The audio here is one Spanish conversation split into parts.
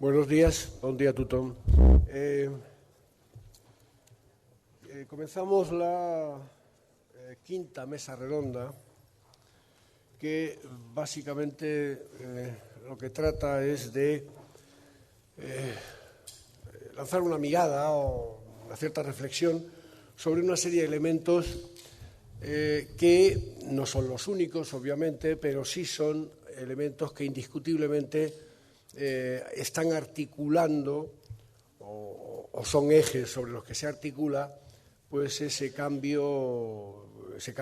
Buenos días, bon dia a tothom. Comenzamos la quinta mesa redonda que básicamente lo que trata es de lanzar una mirada o una cierta reflexión sobre una serie de elementos que no son los únicos, obviamente, pero sí son elementos que indiscutiblemente están articulando o son ejes sobre los que se articula pues ese cambio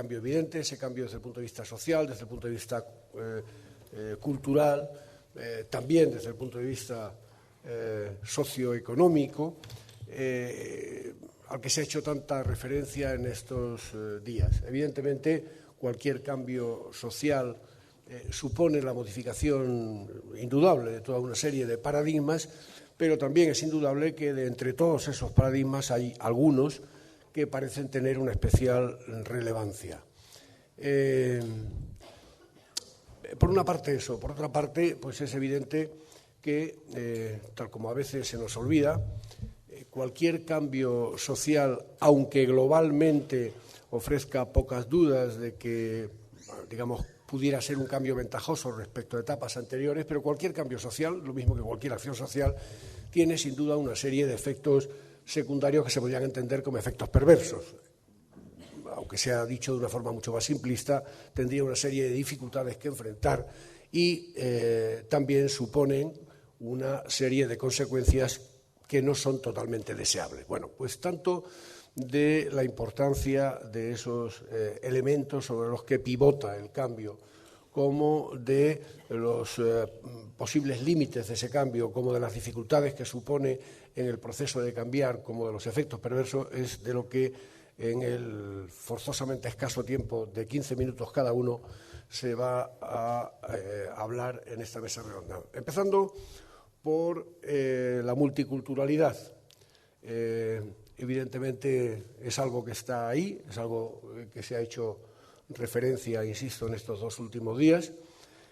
evidente, ese cambio desde el punto de vista social, desde el punto de vista cultural, también desde el punto de vista socioeconómico, al que se ha hecho tanta referencia en estos días. Evidentemente, cualquier cambio social supone la modificación indudable de toda una serie de paradigmas, pero también es indudable que de entre todos esos paradigmas hay algunos que parecen tener una especial relevancia. Por una parte eso, por otra parte, pues es evidente que, tal como a veces se nos olvida, cualquier cambio social, aunque globalmente ofrezca pocas dudas de que, digamos, pudiera ser un cambio ventajoso respecto a etapas anteriores, pero cualquier cambio social, lo mismo que cualquier acción social, tiene sin duda una serie de efectos secundarios que se podrían entender como efectos perversos. Aunque sea dicho de una forma mucho más simplista, tendría una serie de dificultades que enfrentar y también suponen una serie de consecuencias que no son totalmente deseables. Bueno, pues tanto de la importancia de esos elementos sobre los que pivota el cambio, como de los posibles límites de ese cambio, como de las dificultades que supone en el proceso de cambiar, como de los efectos perversos, es de lo que en el forzosamente escaso tiempo de 15 minutos cada uno se va a hablar en esta mesa redonda. Empezando por la multiculturalidad. Evidentemente es algo que está ahí, es algo que se ha hecho referencia, insisto, en estos dos últimos días.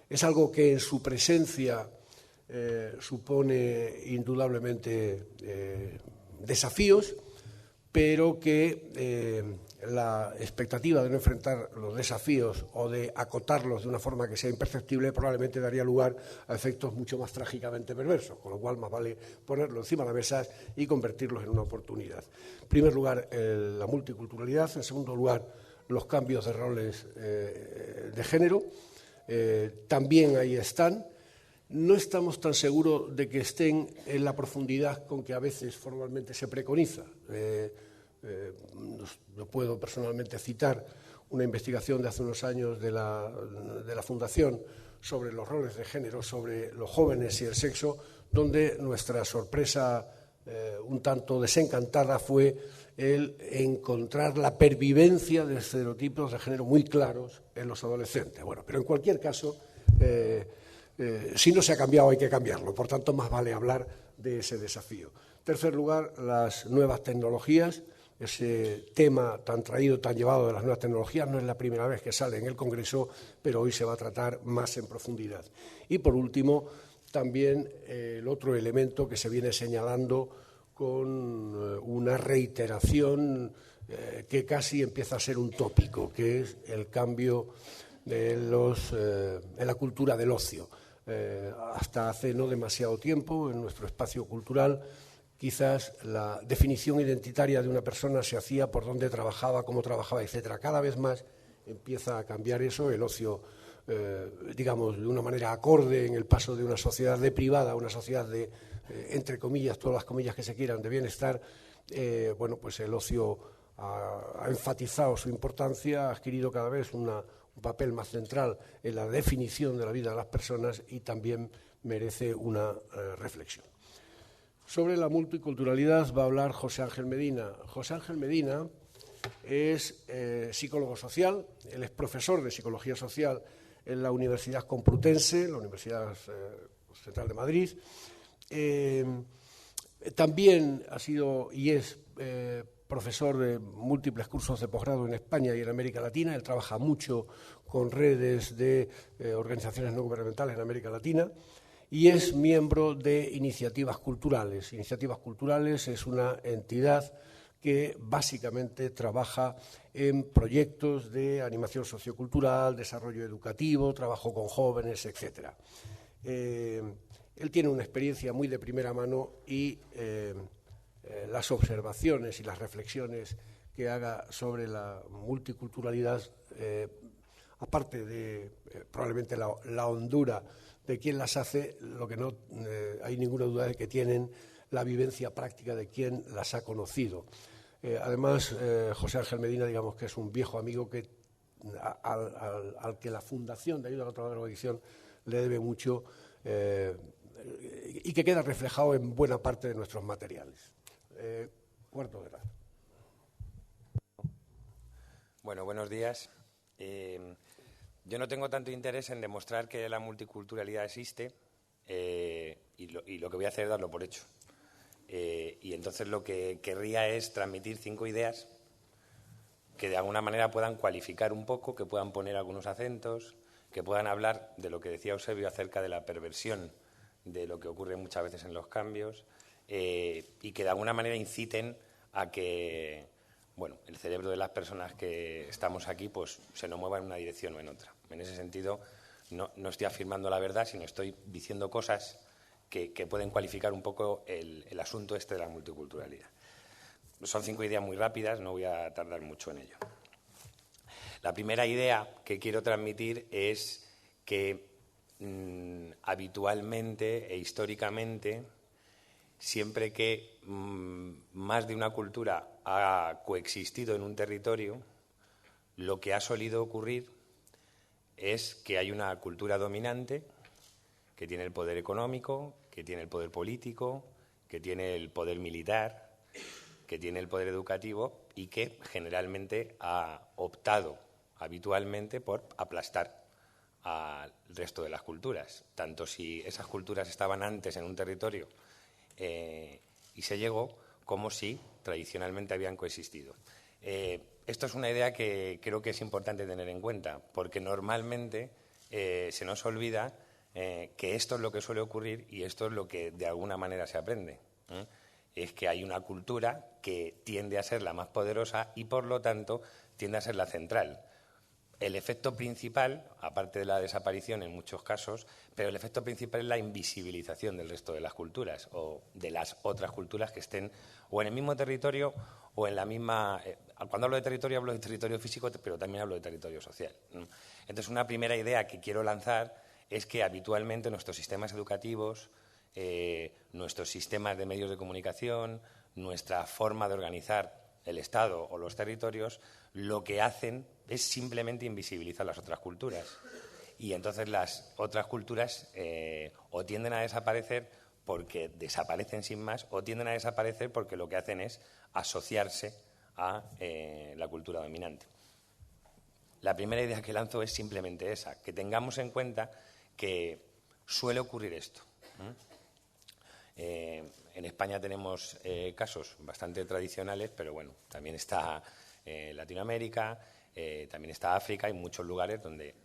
Es algo que en su presencia supone indudablemente desafíos, pero que la expectativa de no enfrentar los desafíos o de acotarlos de una forma que sea imperceptible probablemente daría lugar a efectos mucho más trágicamente perversos, con lo cual más vale ponerlo encima de la mesa y convertirlos en una oportunidad. En primer lugar, la multiculturalidad. En segundo lugar, los cambios de roles de género. También ahí están. No estamos tan seguros de que estén en la profundidad con que a veces formalmente se preconiza. No puedo personalmente citar una investigación de hace unos años de la Fundación sobre los roles de género, sobre los jóvenes y el sexo, donde nuestra sorpresa un tanto desencantada fue el encontrar la pervivencia de estereotipos de género muy claros en los adolescentes. Bueno, pero en cualquier caso, si no se ha cambiado hay que cambiarlo, por tanto más vale hablar de ese desafío. En tercer lugar, las nuevas tecnologías. Ese tema tan traído, tan llevado de las nuevas tecnologías no es la primera vez que sale en el Congreso, pero hoy se va a tratar más en profundidad. Y por último, también el otro elemento que se viene señalando con una reiteración que casi empieza a ser un tópico, que es el cambio en la cultura del ocio. Hasta hace no demasiado tiempo, en nuestro espacio cultural, quizás la definición identitaria de una persona se hacía por dónde trabajaba, cómo trabajaba, etcétera. Cada vez más empieza a cambiar eso, el ocio, digamos, de una manera acorde en el paso de una sociedad de privada a una sociedad de, entre comillas, todas las comillas que se quieran, de bienestar. Bueno, pues el ocio ha enfatizado su importancia, ha adquirido cada vez un papel más central en la definición de la vida de las personas y también merece una reflexión. Sobre la multiculturalidad va a hablar José Ángel Medina. José Ángel Medina es psicólogo social, él es profesor de Psicología Social en la Universidad Complutense, la Universidad Central de Madrid. También ha sido y es profesor de múltiples cursos de posgrado en España y en América Latina. Él trabaja mucho con redes de organizaciones no gubernamentales en América Latina. y es miembro de Iniciativas Culturales. Iniciativas Culturales es una entidad que básicamente trabaja en proyectos de animación sociocultural, desarrollo educativo, trabajo con jóvenes, etc. Él tiene una experiencia muy de primera mano y las observaciones y las reflexiones que haga sobre la multiculturalidad, aparte de probablemente la hondura de quien las hace, lo que no hay ninguna duda de que tienen la vivencia práctica de quien las ha conocido. Además, José Ángel Medina, digamos que es un viejo amigo que, al que la Fundación de Ayuda a la Drogadicción le debe mucho y que queda reflejado en buena parte de nuestros materiales. Cuarto de grado. Bueno, buenos días. Yo no tengo tanto interés en demostrar que la multiculturalidad existe y lo que voy a hacer es darlo por hecho. Y entonces lo que querría es transmitir 5 ideas que de alguna manera puedan cualificar un poco, que puedan poner algunos acentos, que puedan hablar de lo que decía Eusebio acerca de la perversión de lo que ocurre muchas veces en los cambios y que de alguna manera inciten a que el cerebro de las personas que estamos aquí pues se nos mueva en una dirección o en otra. En ese sentido, no estoy afirmando la verdad, sino estoy diciendo cosas que pueden cualificar un poco el asunto este de la multiculturalidad. Son 5 ideas muy rápidas, no voy a tardar mucho en ello. La primera idea que quiero transmitir es que habitualmente e históricamente, siempre que más de una cultura ha coexistido en un territorio, lo que ha solido ocurrir es que hay una cultura dominante que tiene el poder económico, que tiene el poder político, que tiene el poder militar, que tiene el poder educativo y que generalmente ha optado habitualmente por aplastar al resto de las culturas, tanto si esas culturas estaban antes en un territorio y se llegó, como si tradicionalmente habían coexistido. Esto es una idea que creo que es importante tener en cuenta, porque normalmente se nos olvida que esto es lo que suele ocurrir y esto es lo que de alguna manera se aprende. Es que hay una cultura que tiende a ser la más poderosa y, por lo tanto, tiende a ser la central. El efecto principal, aparte de la desaparición en muchos casos, pero el efecto principal es la invisibilización del resto de las culturas o de las otras culturas que estén o en el mismo territorio o en la misma... Cuando hablo de territorio físico, pero también hablo de territorio social. Entonces, una primera idea que quiero lanzar es que habitualmente nuestros sistemas educativos, nuestros sistemas de medios de comunicación, nuestra forma de organizar el Estado o los territorios, lo que hacen es simplemente invisibilizar las otras culturas. Y entonces las otras culturas o tienden a desaparecer porque desaparecen sin más, o tienden a desaparecer porque lo que hacen es asociarse a la cultura dominante. La primera idea que lanzo es simplemente esa, que tengamos en cuenta que suele ocurrir esto. En España tenemos casos bastante tradicionales, pero bueno, también está Latinoamérica, también está África, hay muchos lugares donde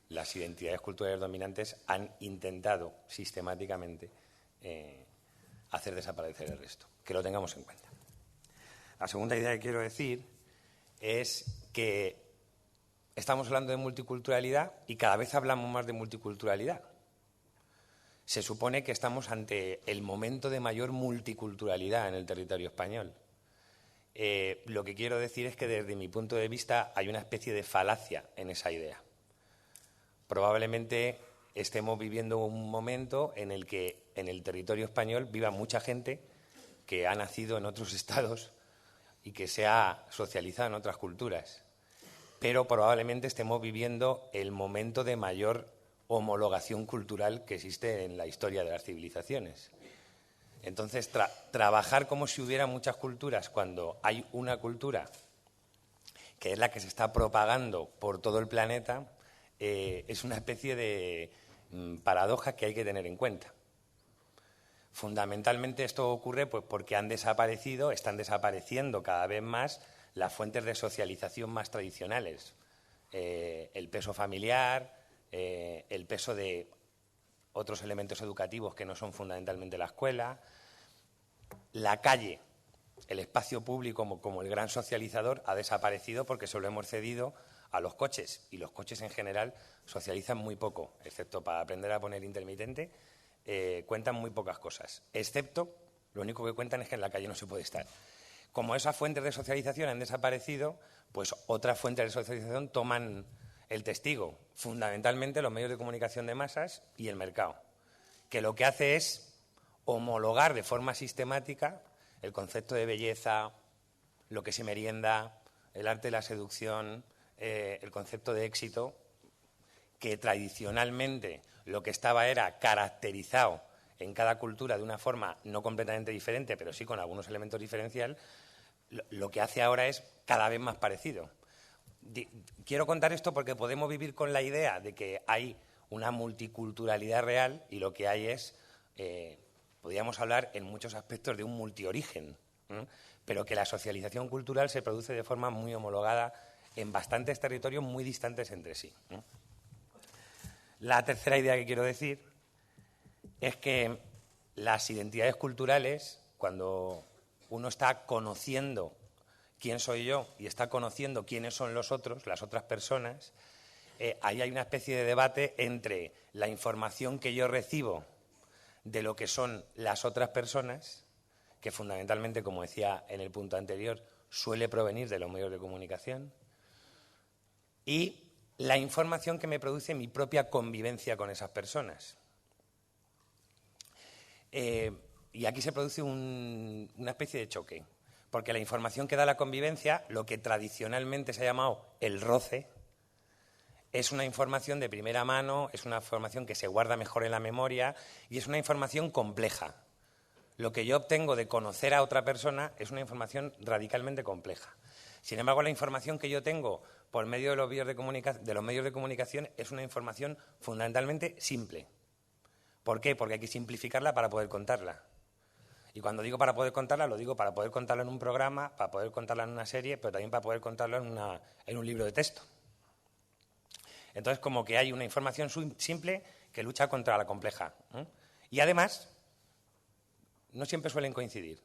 las identidades culturales dominantes han intentado sistemáticamente hacer desaparecer el resto. Que lo tengamos en cuenta. La segunda idea que quiero decir es que estamos hablando de multiculturalidad y cada vez hablamos más de multiculturalidad. Se supone que estamos ante el momento de mayor multiculturalidad en el territorio español. Lo que quiero decir es que desde mi punto de vista hay una especie de falacia en esa idea. Probablemente estemos viviendo un momento en el que en el territorio español viva mucha gente que ha nacido en otros estados y que se ha socializado en otras culturas, pero probablemente estemos viviendo el momento de mayor homologación cultural que existe en la historia de las civilizaciones. Entonces, trabajar como si hubiera muchas culturas cuando hay una cultura que es la que se está propagando por todo el planeta es una especie de paradoja que hay que tener en cuenta. Fundamentalmente esto ocurre pues, porque están desapareciendo cada vez más las fuentes de socialización más tradicionales. El peso familiar, el peso de otros elementos educativos que no son fundamentalmente la escuela. La calle, el espacio público como el gran socializador, ha desaparecido porque se lo hemos cedido a los coches, y los coches en general socializan muy poco, excepto para aprender a poner intermitente, cuentan muy pocas cosas, excepto, lo único que cuentan es que en la calle no se puede estar. Como esas fuentes de socialización han desaparecido, pues otras fuentes de socialización toman el testigo, fundamentalmente los medios de comunicación de masas y el mercado, que lo que hace es homologar de forma sistemática el concepto de belleza, lo que se merienda, el arte de la seducción, el concepto de éxito, que tradicionalmente lo que estaba era caracterizado en cada cultura de una forma no completamente diferente, pero sí con algunos elementos diferenciales, lo que hace ahora es cada vez más parecido. Quiero contar esto porque podemos vivir con la idea de que hay una multiculturalidad real y lo que hay es, podríamos hablar en muchos aspectos de un multiorigen, pero que la socialización cultural se produce de forma muy homologada en bastantes territorios muy distantes entre sí. La tercera idea que quiero decir es que las identidades culturales, cuando uno está conociendo quién soy yo y está conociendo quiénes son los otros, las otras personas, ahí hay una especie de debate entre la información que yo recibo de lo que son las otras personas, que fundamentalmente, como decía en el punto anterior, suele provenir de los medios de comunicación, y la información que me produce mi propia convivencia con esas personas. Y aquí se produce una especie de choque, porque la información que da la convivencia, lo que tradicionalmente se ha llamado el roce, es una información de primera mano, es una información que se guarda mejor en la memoria y es una información compleja. Lo que yo obtengo de conocer a otra persona es una información radicalmente compleja. Sin embargo, la información que yo tengo por medio de los medios de comunicación es una información fundamentalmente simple. ¿Por qué? Porque hay que simplificarla para poder contarla. Y cuando digo para poder contarla, lo digo para poder contarla en un programa, para poder contarla en una serie, pero también para poder contarla en un libro de texto. Entonces, como que hay una información simple que lucha contra la compleja. Y además, no siempre suelen coincidir.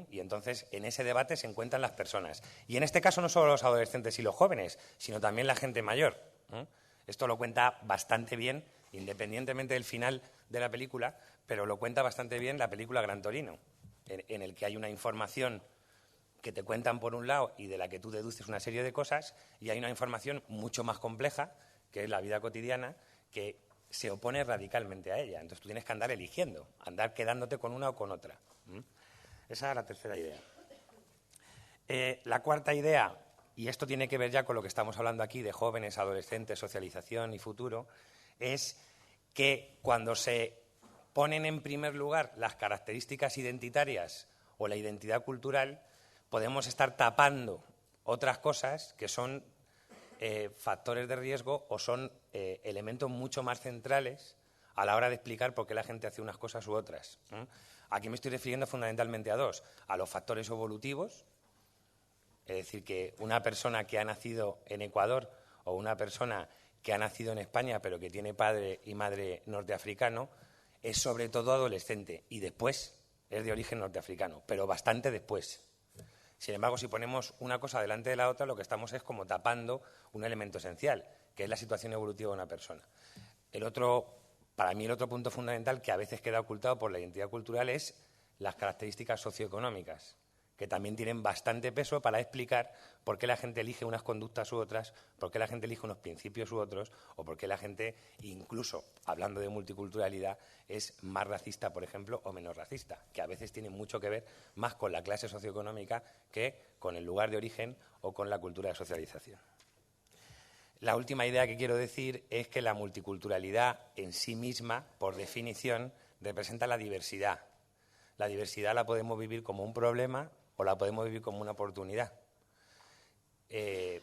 Y entonces, en ese debate se encuentran las personas. Y en este caso, no solo los adolescentes y los jóvenes, sino también la gente mayor. Esto lo cuenta bastante bien, independientemente del final de la película, pero lo cuenta bastante bien la película Gran Torino, en el que hay una información que te cuentan por un lado y de la que tú deduces una serie de cosas, y hay una información mucho más compleja, que es la vida cotidiana, que se opone radicalmente a ella. Entonces tú tienes que andar eligiendo, andar quedándote con una o con otra. Esa es la tercera idea. La cuarta idea, y esto tiene que ver ya con lo que estamos hablando aquí de jóvenes, adolescentes, socialización y futuro, es que cuando se ponen en primer lugar las características identitarias o la identidad cultural, podemos estar tapando otras cosas que son factores de riesgo o son elementos mucho más centrales a la hora de explicar por qué la gente hace unas cosas u otras. Aquí me estoy refiriendo fundamentalmente a dos: a los factores evolutivos, es decir, que una persona que ha nacido en Ecuador o una persona que ha nacido en España pero que tiene padre y madre norteafricano es sobre todo adolescente y después es de origen norteafricano, pero bastante después. Sin embargo, si ponemos una cosa delante de la otra, lo que estamos es como tapando un elemento esencial, que es la situación evolutiva de una persona. Para mí el otro punto fundamental que a veces queda ocultado por la identidad cultural es las características socioeconómicas, que también tienen bastante peso para explicar por qué la gente elige unas conductas u otras, por qué la gente elige unos principios u otros, o por qué la gente, incluso hablando de multiculturalidad, es más racista, por ejemplo, o menos racista, que a veces tiene mucho que ver más con la clase socioeconómica que con el lugar de origen o con la cultura de socialización. La última idea que quiero decir es que la multiculturalidad en sí misma, por definición, representa la diversidad. La diversidad la podemos vivir como un problema o la podemos vivir como una oportunidad.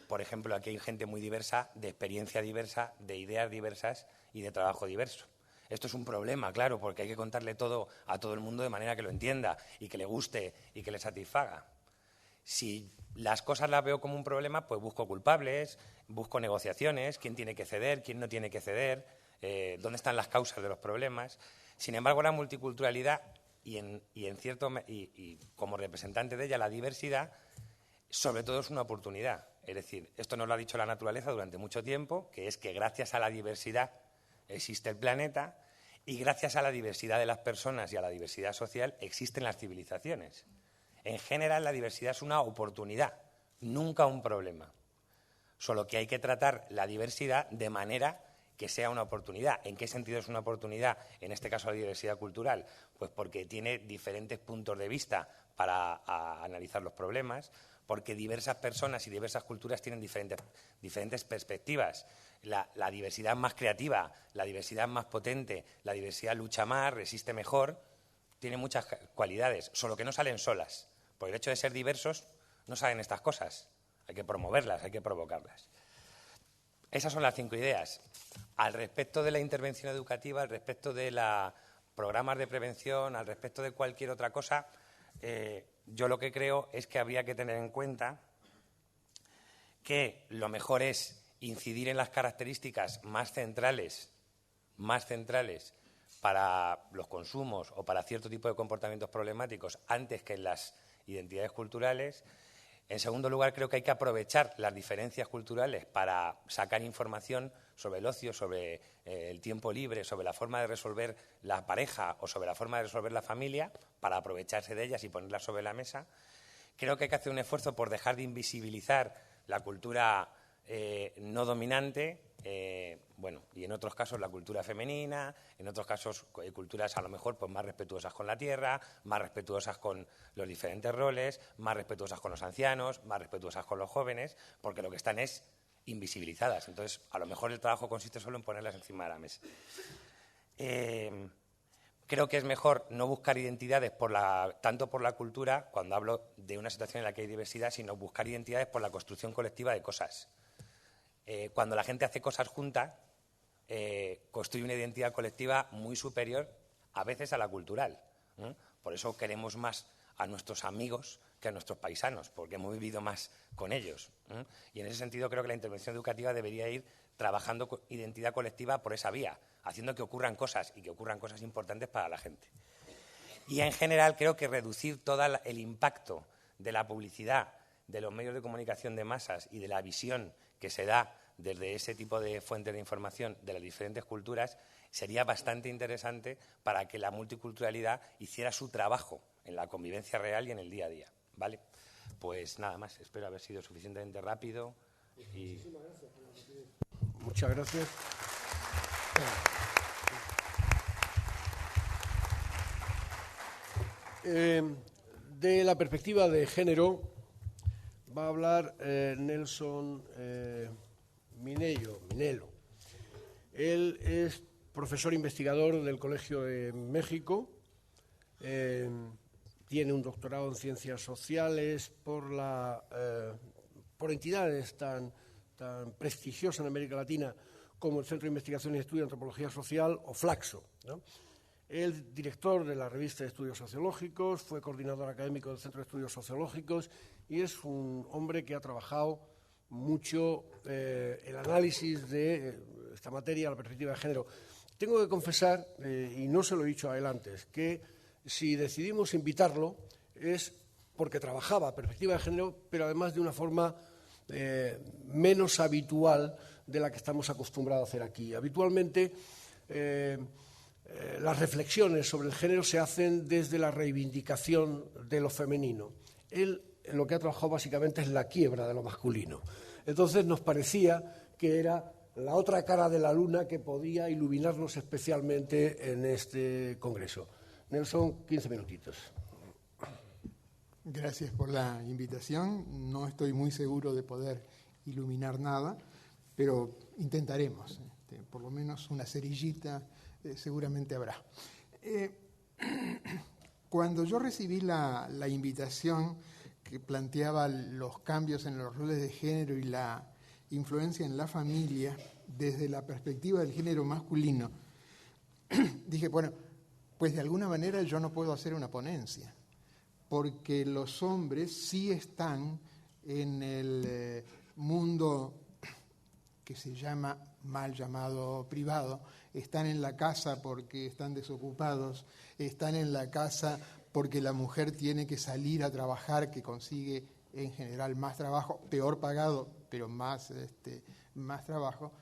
Por ejemplo, aquí hay gente muy diversa, de experiencia diversa, de ideas diversas y de trabajo diverso. Esto es un problema, claro, porque hay que contarle todo a todo el mundo de manera que lo entienda y que le guste y que le satisfaga. Si las cosas las veo como un problema, pues busco culpables, busco negociaciones, quién tiene que ceder, quién no tiene que ceder, dónde están las causas de los problemas. Sin embargo, la multiculturalidad y como representante de ella la diversidad, sobre todo es una oportunidad. Es decir, esto nos lo ha dicho la naturaleza durante mucho tiempo, que es que gracias a la diversidad existe el planeta y gracias a la diversidad de las personas y a la diversidad social existen las civilizaciones. En general, la diversidad es una oportunidad, nunca un problema. Solo que hay que tratar la diversidad de manera que sea una oportunidad. ¿En qué sentido es una oportunidad? En este caso, la diversidad cultural. Pues porque tiene diferentes puntos de vista para analizar los problemas, porque diversas personas y diversas culturas tienen diferentes perspectivas. La diversidad más creativa, la diversidad más potente, la diversidad lucha más, resiste mejor, tiene muchas cualidades, solo que no salen solas. Por el hecho de ser diversos, no salen estas cosas. Hay que promoverlas, hay que provocarlas. Esas son las 5 ideas. Al respecto de la intervención educativa, al respecto de los programas de prevención, al respecto de cualquier otra cosa, yo lo que creo es que habría que tener en cuenta que lo mejor es incidir en las características más centrales para los consumos o para cierto tipo de comportamientos problemáticos antes que en las identidades culturales. En segundo lugar, creo que hay que aprovechar las diferencias culturales para sacar información sobre el ocio, sobre el tiempo libre, sobre la forma de resolver la pareja o sobre la forma de resolver la familia, para aprovecharse de ellas y ponerlas sobre la mesa. Creo que hay que hacer un esfuerzo por dejar de invisibilizar la cultura no dominante, y en otros casos la cultura femenina, en otros casos culturas a lo mejor pues más respetuosas con la tierra, más respetuosas con los diferentes roles, más respetuosas con los ancianos, más respetuosas con los jóvenes, porque lo que están es invisibilizadas. Entonces, a lo mejor el trabajo consiste solo en ponerlas encima de la mesa. Creo que es mejor no buscar identidades tanto por la cultura, cuando hablo de una situación en la que hay diversidad, sino buscar identidades por la construcción colectiva de cosas. Cuando la gente hace cosas juntas, construye una identidad colectiva muy superior, a veces, a la cultural. Por eso queremos más a nuestros amigos que a nuestros paisanos, porque hemos vivido más con ellos. Y en ese sentido creo que la intervención educativa debería ir trabajando identidad colectiva por esa vía, haciendo que ocurran cosas y que ocurran cosas importantes para la gente. Y en general creo que reducir todo el impacto de la publicidad, de los medios de comunicación de masas y de la visión que se da desde ese tipo de fuentes de información de las diferentes culturas sería bastante interesante para que la multiculturalidad hiciera su trabajo en la convivencia real y en el día a día. ¿Vale? Pues nada más, espero haber sido suficientemente rápido. Muchísimas gracias por la rapidez. Muchas gracias. De la perspectiva de género va a hablar Nelson Minello. Él es profesor investigador del Colegio de México, tiene un doctorado en Ciencias Sociales por entidades tan prestigiosas en América Latina como el Centro de Investigación y Estudio de Antropología Social, o Flaxo, ¿no? Es director de la revista de Estudios Sociológicos, fue coordinador académico del Centro de Estudios Sociológicos y es un hombre que ha trabajado mucho el análisis de esta materia, la perspectiva de género. Tengo que confesar, y no se lo he dicho a él antes, que si decidimos invitarlo es porque trabajaba perspectiva de género, pero además de una forma menos habitual de la que estamos acostumbrados a hacer aquí. Habitualmente las reflexiones sobre el género se hacen desde la reivindicación de lo femenino. Él lo que ha trabajado básicamente es la quiebra de lo masculino. Entonces nos parecía que era la otra cara de la luna que podía iluminarnos especialmente en este congreso. Nelson, 15 minutitos. Gracias por la invitación. No estoy muy seguro de poder iluminar nada, pero intentaremos. Por lo menos una cerillita seguramente habrá. Cuando yo recibí la invitación que planteaba los cambios en los roles de género y la influencia en la familia desde la perspectiva del género masculino, dije, bueno, pues de alguna manera yo no puedo hacer una ponencia, porque los hombres sí están en el mundo que se llama, mal llamado privado, están en la casa porque están desocupados, están en la casa porque la mujer tiene que salir a trabajar, que consigue en general más trabajo, peor pagado, pero más trabajo.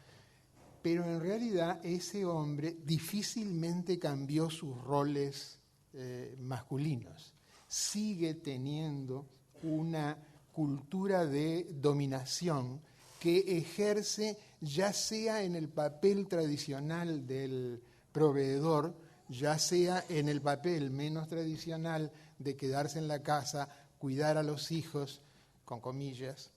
Pero en realidad ese hombre difícilmente cambió sus roles masculinos. Sigue teniendo una cultura de dominación que ejerce ya sea en el papel tradicional del proveedor, ya sea en el papel menos tradicional de quedarse en la casa, cuidar a los hijos, con comillas,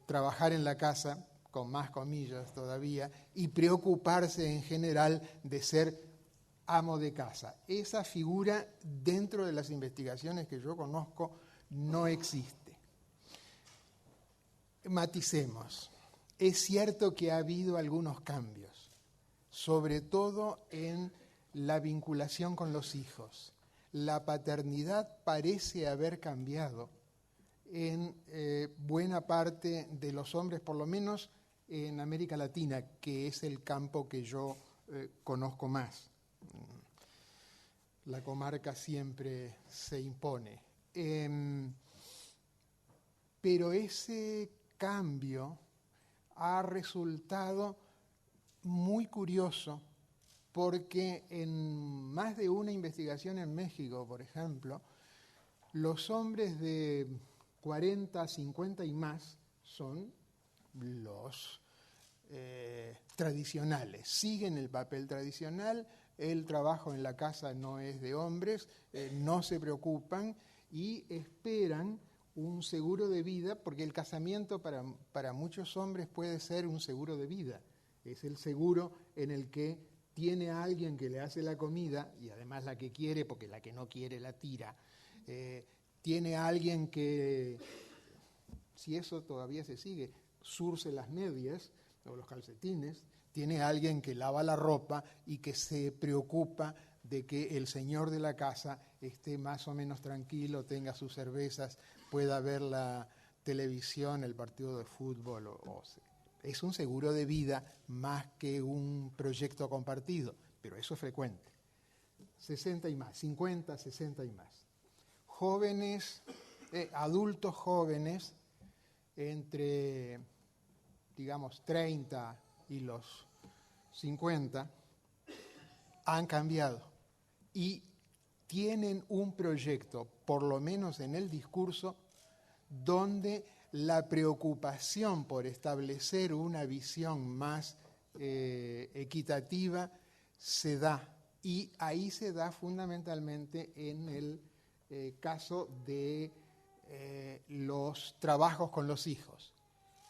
trabajar en la casa, con más comillas todavía, y preocuparse en general de ser amo de casa. Esa figura dentro de las investigaciones que yo conozco no existe. Maticemos. Es cierto que ha habido algunos cambios, sobre todo en la vinculación con los hijos. La paternidad parece haber cambiado en buena parte de los hombres, por lo menos en América Latina, que es el campo que yo conozco más. La comarca siempre se impone. Pero ese cambio ha resultado muy curioso porque en más de una investigación en México, por ejemplo, los hombres de 40, 50 y más son los tradicionales, siguen el papel tradicional, el trabajo en la casa no es de hombres, no se preocupan y esperan un seguro de vida, porque el casamiento para muchos hombres puede ser un seguro de vida. Es el seguro en el que tiene a alguien que le hace la comida, y además la que quiere, porque la que no quiere la tira. Tiene a alguien que, si eso todavía se sigue, zurce las medias o los calcetines. Tiene a alguien que lava la ropa y que se preocupa de que el señor de la casa esté más o menos tranquilo, tenga sus cervezas, pueda ver la televisión, el partido de fútbol. Es un seguro de vida más que un proyecto compartido, pero eso es frecuente. 60 y más, 50, 60 y más. Jóvenes, adultos jóvenes, entre, digamos, 30 y los 50, han cambiado y tienen un proyecto, por lo menos en el discurso, donde la preocupación por establecer una visión más equitativa se da, y ahí se da fundamentalmente en el caso de los trabajos con los hijos.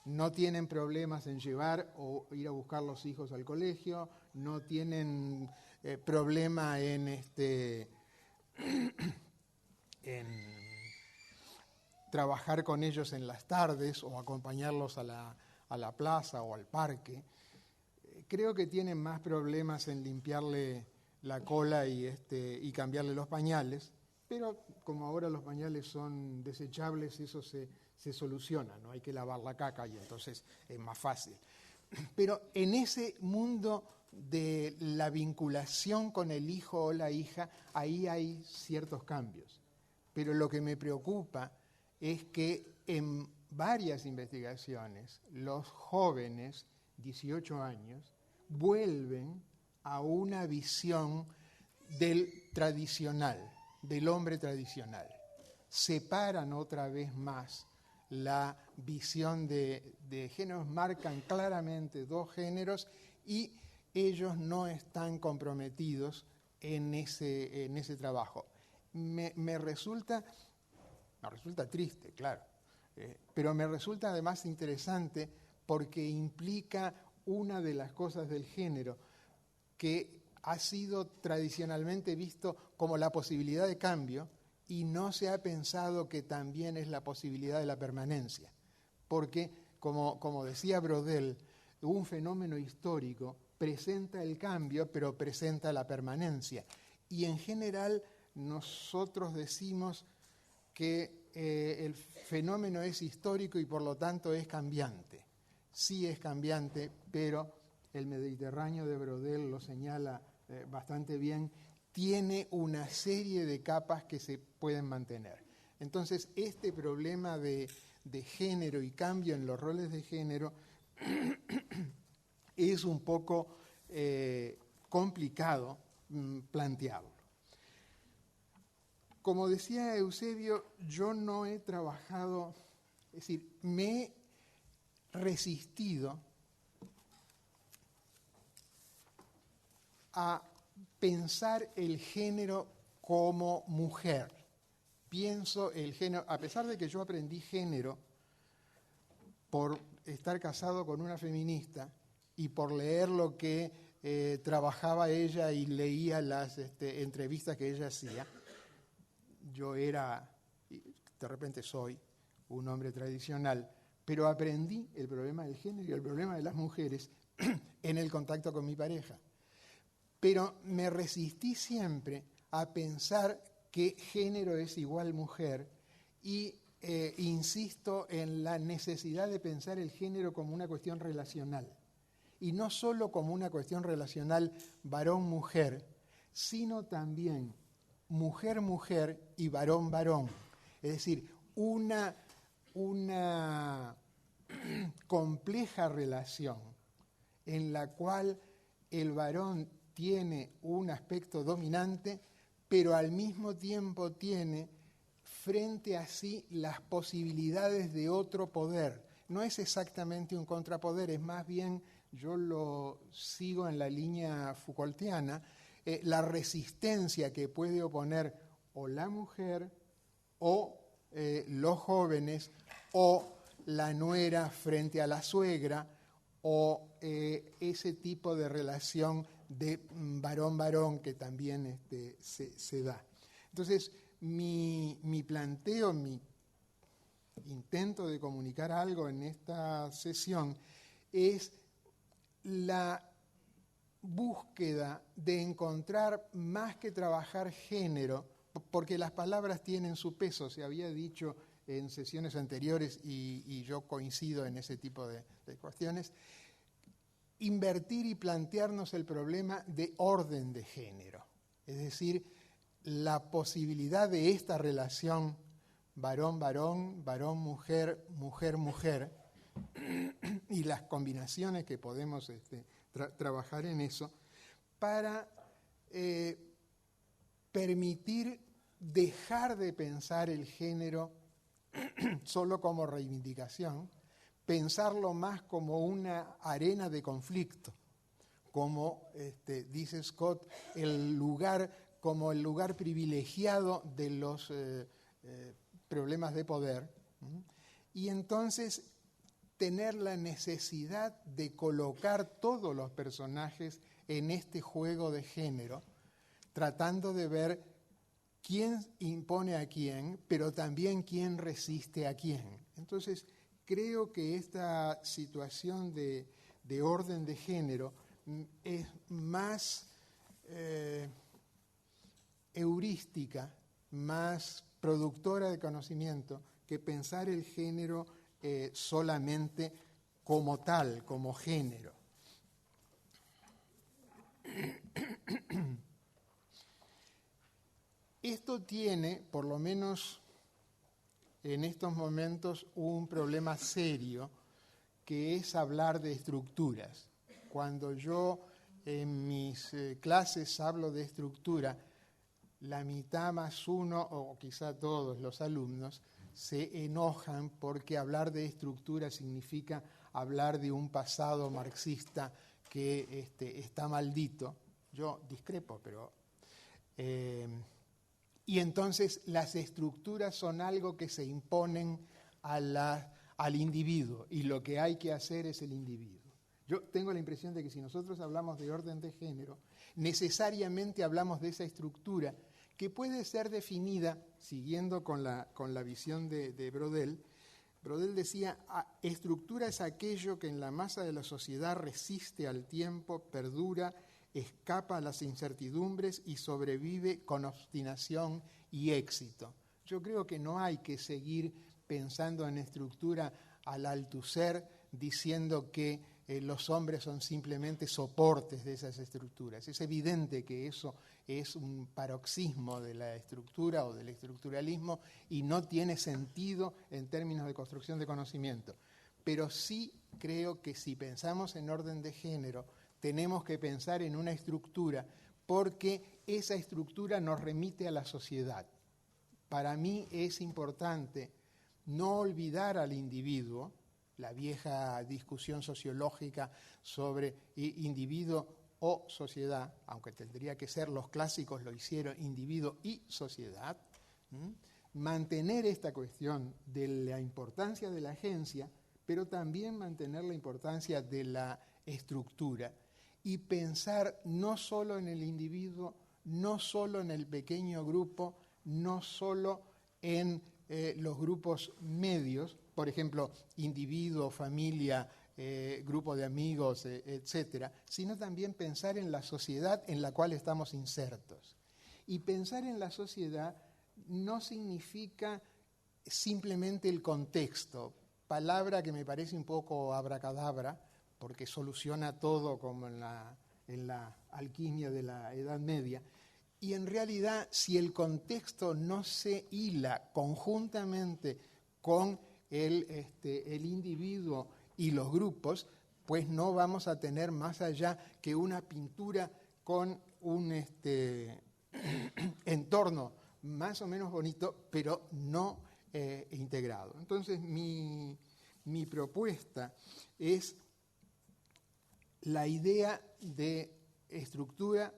No tienen problemas en llevar o ir a buscar los hijos al colegio, no tienen problema en trabajar con ellos en las tardes o acompañarlos a la plaza o al parque. Creo que tienen más problemas en limpiarle la cola y cambiarle los pañales, pero como ahora los pañales son desechables, eso se soluciona, no hay que lavar la caca y entonces es más fácil. Pero en ese mundo de la vinculación con el hijo o la hija, ahí hay ciertos cambios. Pero lo que me preocupa es que en varias investigaciones los jóvenes, 18 años, vuelven a una visión del tradicional, del hombre tradicional. Separan otra vez más la visión de géneros, marcan claramente dos géneros y ellos no están comprometidos en ese trabajo. Me resulta triste, claro, pero me resulta además interesante porque implica una de las cosas del género que ha sido tradicionalmente visto como la posibilidad de cambio y no se ha pensado que también es la posibilidad de la permanencia. Porque, como decía Brodel, un fenómeno histórico presenta el cambio, pero presenta la permanencia. Y en general nosotros decimos que el fenómeno es histórico y por lo tanto es cambiante. Sí es cambiante, pero el Mediterráneo de Brodel lo señala bastante bien, tiene una serie de capas que se pueden mantener. Entonces, este problema de género y cambio en los roles de género es un poco complicado plantearlo. Como decía Eusebio, yo no he trabajado, es decir, me he resistido a pensar el género como mujer. Pienso el género, a pesar de que yo aprendí género por estar casado con una feminista y por leer lo que trabajaba ella y leía las entrevistas que ella hacía, yo era, de repente soy, un hombre tradicional, pero aprendí el problema del género y el problema de las mujeres en el contacto con mi pareja. Pero me resistí siempre a pensar que género es igual mujer y insisto en la necesidad de pensar el género como una cuestión relacional. Y no solo como una cuestión relacional varón-mujer, sino también mujer-mujer y varón-varón. Es decir, una compleja relación en la cual el varón tiene un aspecto dominante, pero al mismo tiempo tiene frente a sí las posibilidades de otro poder. No es exactamente un contrapoder, es más bien, yo lo sigo en la línea Foucaultiana, la resistencia que puede oponer o la mujer o los jóvenes o la nuera frente a la suegra o ese tipo de relación de varón-varón que también se da. Entonces, mi planteo, mi intento de comunicar algo en esta sesión es la búsqueda de encontrar más que trabajar género, porque las palabras tienen su peso, se había dicho en sesiones anteriores y yo coincido en ese tipo de cuestiones, invertir y plantearnos el problema de orden de género, es decir, la posibilidad de esta relación varón-varón, varón-mujer, mujer-mujer, y las combinaciones que podemos trabajar en eso, para permitir dejar de pensar el género solo como reivindicación, pensarlo más como una arena de conflicto, como dice Scott, como el lugar privilegiado de los problemas de poder, y entonces tener la necesidad de colocar todos los personajes en este juego de género, tratando de ver quién impone a quién, pero también quién resiste a quién. Entonces, creo que esta situación de orden de género es más heurística, más productora de conocimiento que pensar el género solamente como tal, como género. Esto tiene, por lo menos en estos momentos, un problema serio, que es hablar de estructuras. Cuando yo en mis clases hablo de estructura, la mitad más uno, o quizá todos los alumnos, se enojan porque hablar de estructura significa hablar de un pasado marxista que está maldito. Yo discrepo, pero... y entonces las estructuras son algo que se imponen al individuo, y lo que hay que hacer es el individuo. Yo tengo la impresión de que si nosotros hablamos de orden de género, necesariamente hablamos de esa estructura que puede ser definida, siguiendo con la visión de Brodel. Brodel decía, estructura es aquello que en la masa de la sociedad resiste al tiempo, perdura, escapa a las incertidumbres y sobrevive con obstinación y éxito. Yo creo que no hay que seguir pensando en estructura al Althusser, diciendo que los hombres son simplemente soportes de esas estructuras. Es evidente que eso es un paroxismo de la estructura o del estructuralismo y no tiene sentido en términos de construcción de conocimiento. Pero sí creo que si pensamos en orden de género, tenemos que pensar en una estructura, porque esa estructura nos remite a la sociedad. Para mí es importante no olvidar al individuo, la vieja discusión sociológica sobre individuo o sociedad, aunque tendría que ser, los clásicos lo hicieron, individuo y sociedad, mantener esta cuestión de la importancia de la agencia, pero también mantener la importancia de la estructura y pensar no solo en el individuo, no solo en el pequeño grupo, no solo en los grupos medios, por ejemplo, individuo, familia, grupo de amigos, etcétera, sino también pensar en la sociedad en la cual estamos insertos. Y pensar en la sociedad no significa simplemente el contexto, palabra que me parece un poco abracadabra, porque soluciona todo como en la alquimia de la Edad Media. Y en realidad, si el contexto no se hila conjuntamente con el individuo y los grupos, pues no vamos a tener más allá que una pintura con un entorno más o menos bonito, pero no integrado. Entonces, mi propuesta es la idea de estructura,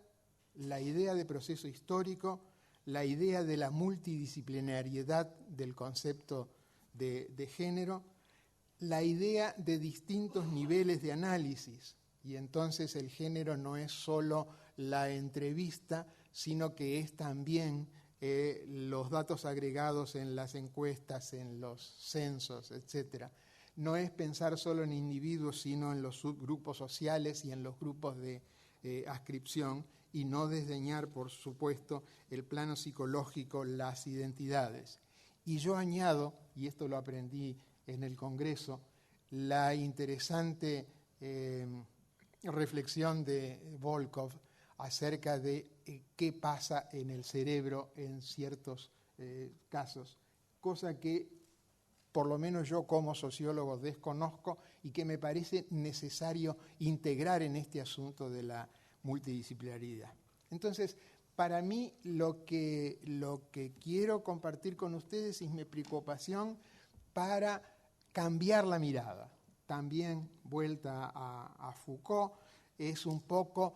la idea de proceso histórico, la idea de la multidisciplinariedad del concepto de género, la idea de distintos niveles de análisis. Y entonces el género no es solo la entrevista, sino que es también los datos agregados en las encuestas, en los censos, etc. No es pensar solo en individuos, sino en los subgrupos sociales y en los grupos de adscripción, y no desdeñar, por supuesto, el plano psicológico, las identidades. Y yo añado, y esto lo aprendí en el Congreso, la interesante reflexión de Volkov acerca de qué pasa en el cerebro en ciertos casos, cosa que por lo menos yo como sociólogo desconozco y que me parece necesario integrar en este asunto de la multidisciplinaridad. Entonces, para mí lo que quiero compartir con ustedes es mi preocupación para cambiar la mirada. También, vuelta a Foucault, es un poco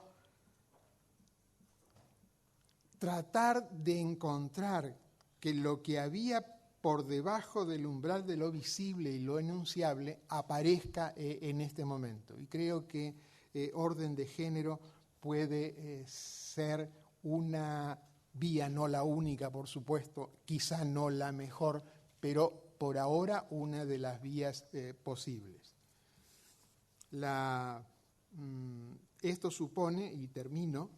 tratar de encontrar que lo que había por debajo del umbral de lo visible y lo enunciable aparezca en este momento. Y creo que orden de género puede ser una vía, no la única, por supuesto, quizá no la mejor, pero por ahora una de las vías posibles. Esto supone, y termino,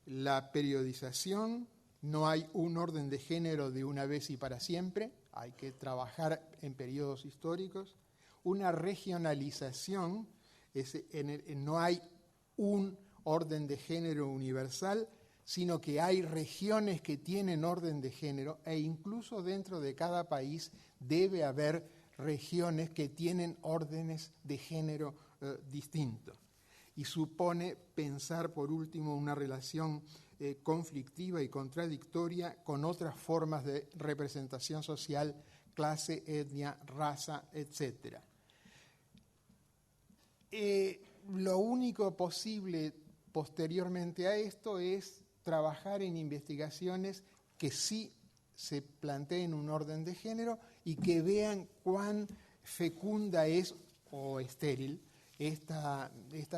la periodización. No hay un orden de género de una vez y para siempre, hay que trabajar en periodos históricos. Una regionalización, no hay un orden de género universal, sino que hay regiones que tienen orden de género, e incluso dentro de cada país debe haber regiones que tienen órdenes de género distintos. Y supone pensar, por último, una relación conflictiva y contradictoria con otras formas de representación social, clase, etnia, raza, etc. Lo único posible posteriormente a esto es trabajar en investigaciones que sí se planteen un orden de género y que vean cuán fecunda es o estéril esta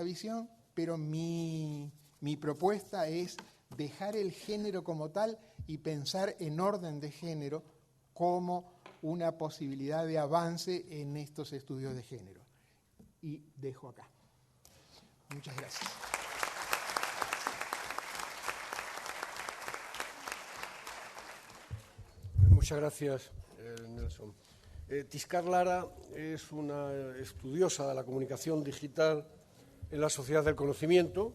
visión, pero mi propuesta es dejar el género como tal y pensar en orden de género como una posibilidad de avance en estos estudios de género. Y dejo acá. Muchas gracias. Muchas gracias, Nelson. Tiscar Lara es una estudiosa de la comunicación digital en la sociedad del conocimiento.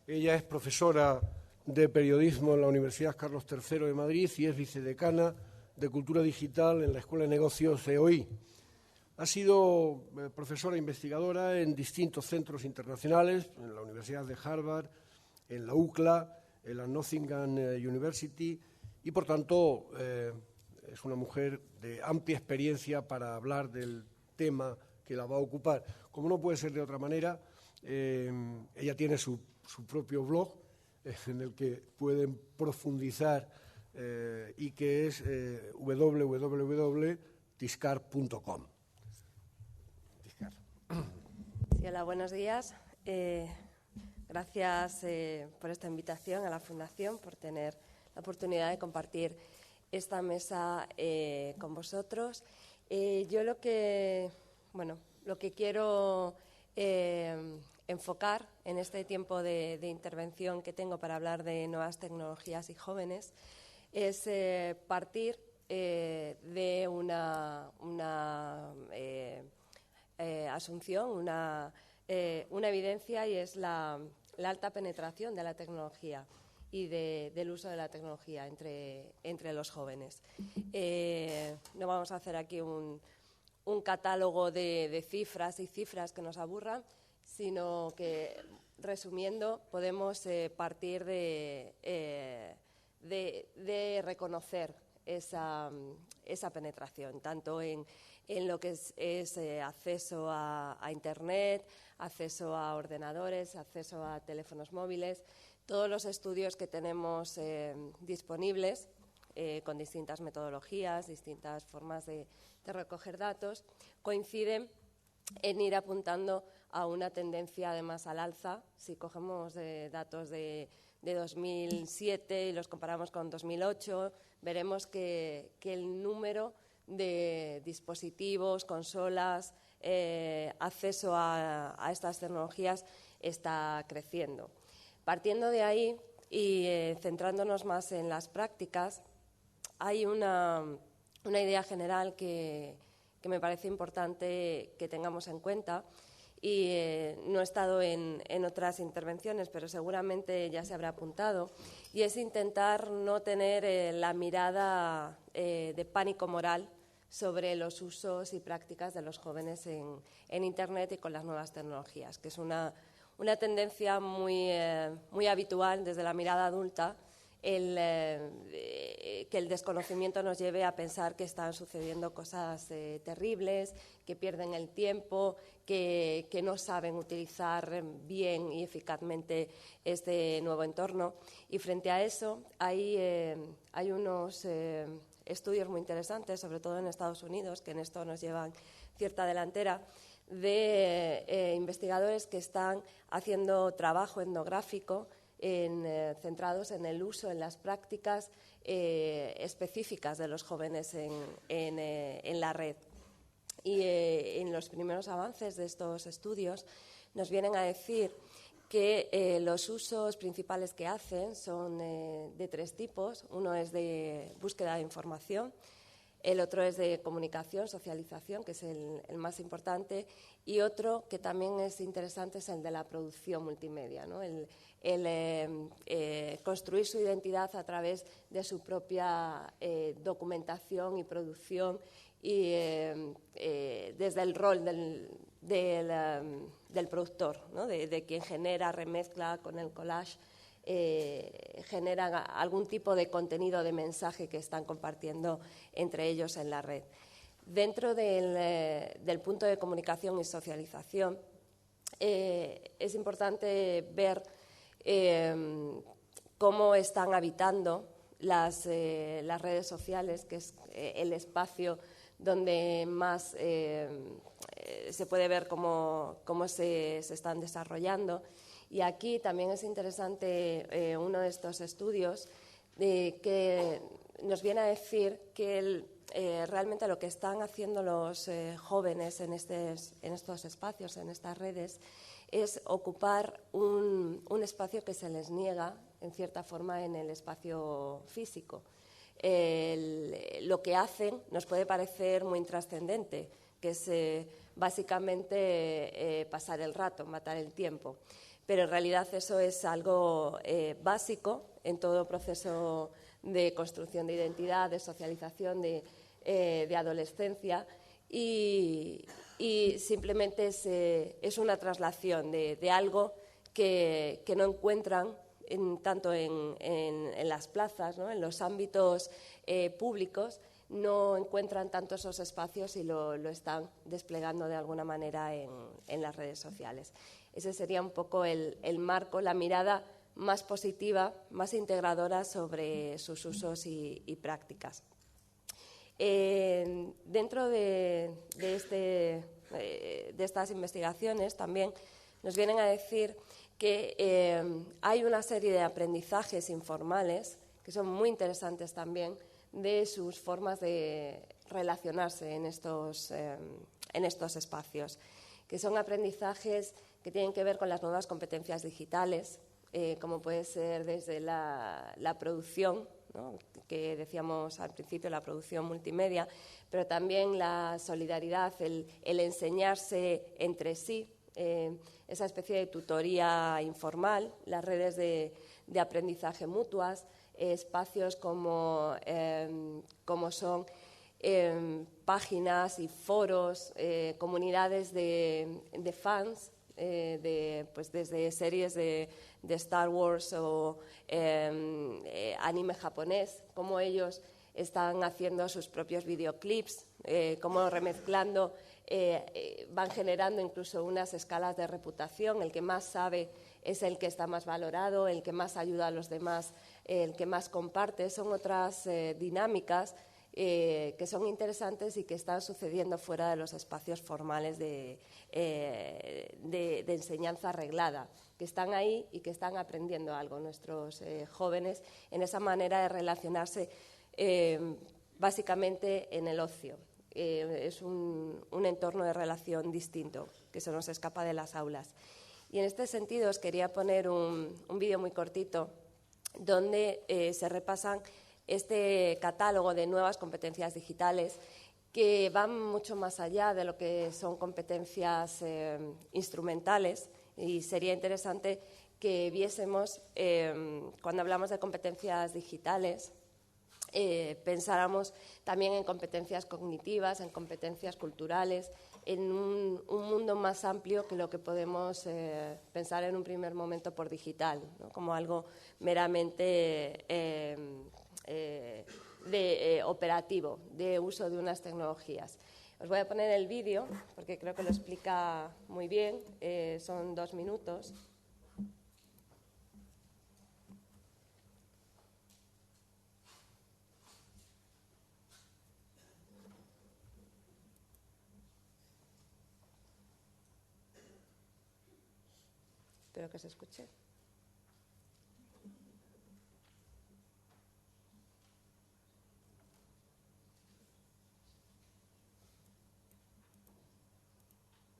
Ella es profesora de periodismo en la Universidad Carlos III de Madrid y es vicedecana de Cultura Digital en la Escuela de Negocios COI. Ha sido profesora investigadora en distintos centros internacionales, en la Universidad de Harvard, en la UCLA, en la Nottingham University y, por tanto, es una mujer de amplia experiencia para hablar del tema que la va a ocupar. Como no puede ser de otra manera, ella tiene su propio blog en el que pueden profundizar y que es www.tiscar.com. Sí, hola, buenos días. Gracias por esta invitación a la Fundación, por tener la oportunidad de compartir esta mesa con vosotros. Yo lo que quiero enfocar en este tiempo de intervención que tengo para hablar de nuevas tecnologías y jóvenes es partir de una asunción, una evidencia, y es la alta penetración de la tecnología y del uso de la tecnología entre los jóvenes. No vamos a hacer aquí un catálogo de cifras y cifras que nos aburran, sino que, resumiendo, podemos partir de reconocer esa penetración, tanto en lo que es acceso a Internet, acceso a ordenadores, acceso a teléfonos móviles. Todos los estudios que tenemos disponibles, con distintas metodologías, distintas formas de recoger datos, coinciden en ir apuntando a una tendencia además al alza. Si cogemos datos de 2007 y los comparamos con 2008, veremos que el número de dispositivos, consolas, acceso a estas tecnologías está creciendo. Partiendo de ahí y centrándonos más en las prácticas, hay una idea general que me parece importante que tengamos en cuenta, y no he estado en otras intervenciones, pero seguramente ya se habrá apuntado, y es intentar no tener la mirada de pánico moral sobre los usos y prácticas de los jóvenes en Internet y con las nuevas tecnologías, que es una tendencia muy habitual desde la mirada adulta, que el desconocimiento nos lleve a pensar que están sucediendo cosas terribles, que pierden el tiempo, que no saben utilizar bien y eficazmente este nuevo entorno. Y frente a eso hay unos estudios muy interesantes, sobre todo en Estados Unidos, que en esto nos llevan cierta delantera, de investigadores que están haciendo trabajo etnográfico centrados en el uso, en las prácticas específicas de los jóvenes en la red. Y en los primeros avances de estos estudios nos vienen a decir que los usos principales que hacen son de tres tipos. Uno es de búsqueda de información, el otro es de comunicación, socialización, que es el más importante, y otro que también es interesante es el de la producción multimedia, ¿no? El construir su identidad a través de su propia documentación y producción, y desde el rol del productor, ¿no? de quien genera, remezcla con el collage, generan algún tipo de contenido, de mensaje que están compartiendo entre ellos en la red. Dentro del punto de comunicación y socialización, es importante ver cómo están habitando las redes sociales, que es el espacio donde más se puede ver cómo se están desarrollando. Y aquí también es interesante uno de estos estudios que nos viene a decir que realmente lo que están haciendo los jóvenes en estos espacios, en estas redes, es ocupar un espacio que se les niega, en cierta forma, en el espacio físico. Lo que hacen nos puede parecer muy intrascendente, que es básicamente pasar el rato, matar el tiempo. Pero en realidad eso es algo básico en todo proceso de construcción de identidad, de socialización, de adolescencia, y simplemente es una traslación de algo que no encuentran tanto en las plazas, ¿no? En los ámbitos públicos, no encuentran tanto esos espacios y lo están desplegando de alguna manera en las redes sociales. Ese sería un poco el marco, la mirada más positiva, más integradora sobre sus usos y prácticas. Dentro de estas investigaciones también nos vienen a decir que hay una serie de aprendizajes informales que son muy interesantes también de sus formas de relacionarse en estos espacios, que son aprendizajes que tienen que ver con las nuevas competencias digitales, como puede ser desde la producción, ¿no? Que decíamos al principio, la producción multimedia, pero también la solidaridad, el enseñarse entre sí, esa especie de tutoría informal, las redes de aprendizaje mutuas, espacios como son páginas y foros, comunidades de fans, pues desde series de Star Wars o anime japonés, cómo ellos están haciendo sus propios videoclips, cómo remezclando, van generando incluso unas escalas de reputación. El que más sabe es el que está más valorado, el que más ayuda a los demás, el que más comparte. Son otras dinámicas que son interesantes y que están sucediendo fuera de los espacios formales de enseñanza reglada, que están ahí y que están aprendiendo algo nuestros jóvenes en esa manera de relacionarse básicamente en el ocio. Es un entorno de relación distinto que se nos escapa de las aulas. Y en este sentido os quería poner un vídeo muy cortito donde se repasan este catálogo de nuevas competencias digitales que van mucho más allá de lo que son competencias instrumentales, y sería interesante que viésemos, cuando hablamos de competencias digitales, pensáramos también en competencias cognitivas, en competencias culturales, en un mundo más amplio que lo que podemos pensar en un primer momento por digital, ¿no? Como algo meramente operativo, de uso de unas tecnologías. Os voy a poner el vídeo porque creo que lo explica muy bien, son 2 minutos. Espero que se escuche.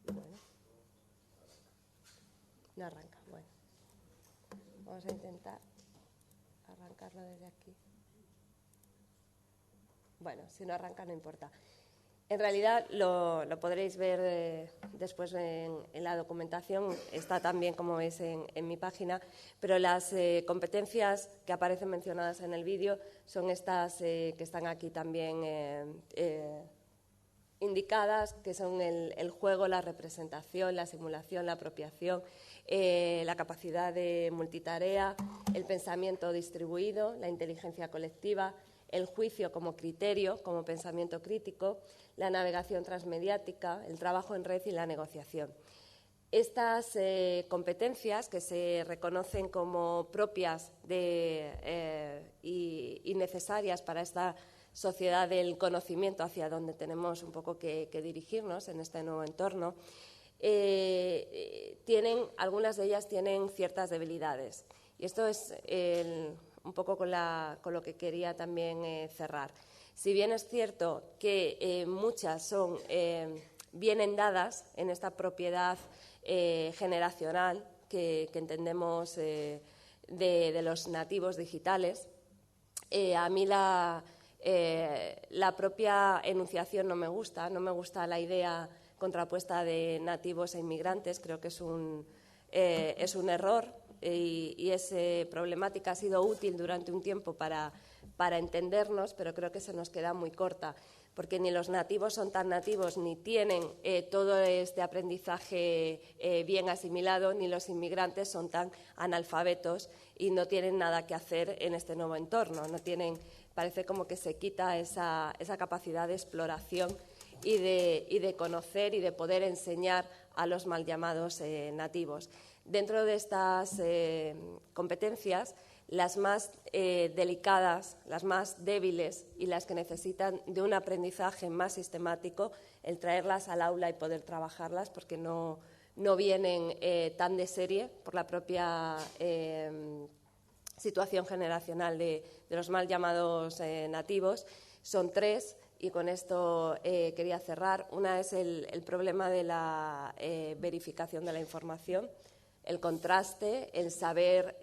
Bueno, no arranca. Bueno, vamos a intentar arrancarlo desde aquí. Bueno, si no arranca no importa. En realidad lo podréis ver después en la documentación, está también, como veis, en mi página, pero las competencias que aparecen mencionadas en el vídeo son estas que están aquí también indicadas, que son el juego, la representación, la simulación, la apropiación, la capacidad de multitarea, el pensamiento distribuido, la inteligencia colectiva, el juicio como criterio, como pensamiento crítico, la navegación transmediática, el trabajo en red y la negociación. Estas competencias que se reconocen como propias y necesarias para esta sociedad del conocimiento hacia donde tenemos un poco que dirigirnos en este nuevo entorno, algunas de ellas tienen ciertas debilidades. Y esto es un poco con lo que quería también cerrar. Si bien es cierto que muchas son vienen dadas en esta propiedad generacional que entendemos de los nativos digitales, a mí La propia enunciación no me gusta la idea contrapuesta de nativos e inmigrantes, creo que es un error y es problemática, ha sido útil durante un tiempo para entendernos, pero creo que se nos queda muy corta, porque ni los nativos son tan nativos ni tienen todo este aprendizaje bien asimilado, ni los inmigrantes son tan analfabetos y no tienen nada que hacer en este nuevo entorno. Parece como que se quita esa capacidad de exploración y de conocer y de poder enseñar a los mal llamados nativos. Dentro de estas competencias, las más delicadas, las más débiles y las que necesitan de un aprendizaje más sistemático, el traerlas al aula y poder trabajarlas, porque no vienen tan de serie por la propia situación generacional de los mal llamados nativos. Son tres y con esto quería cerrar. Una es el problema de la verificación de la información, el contraste, el saber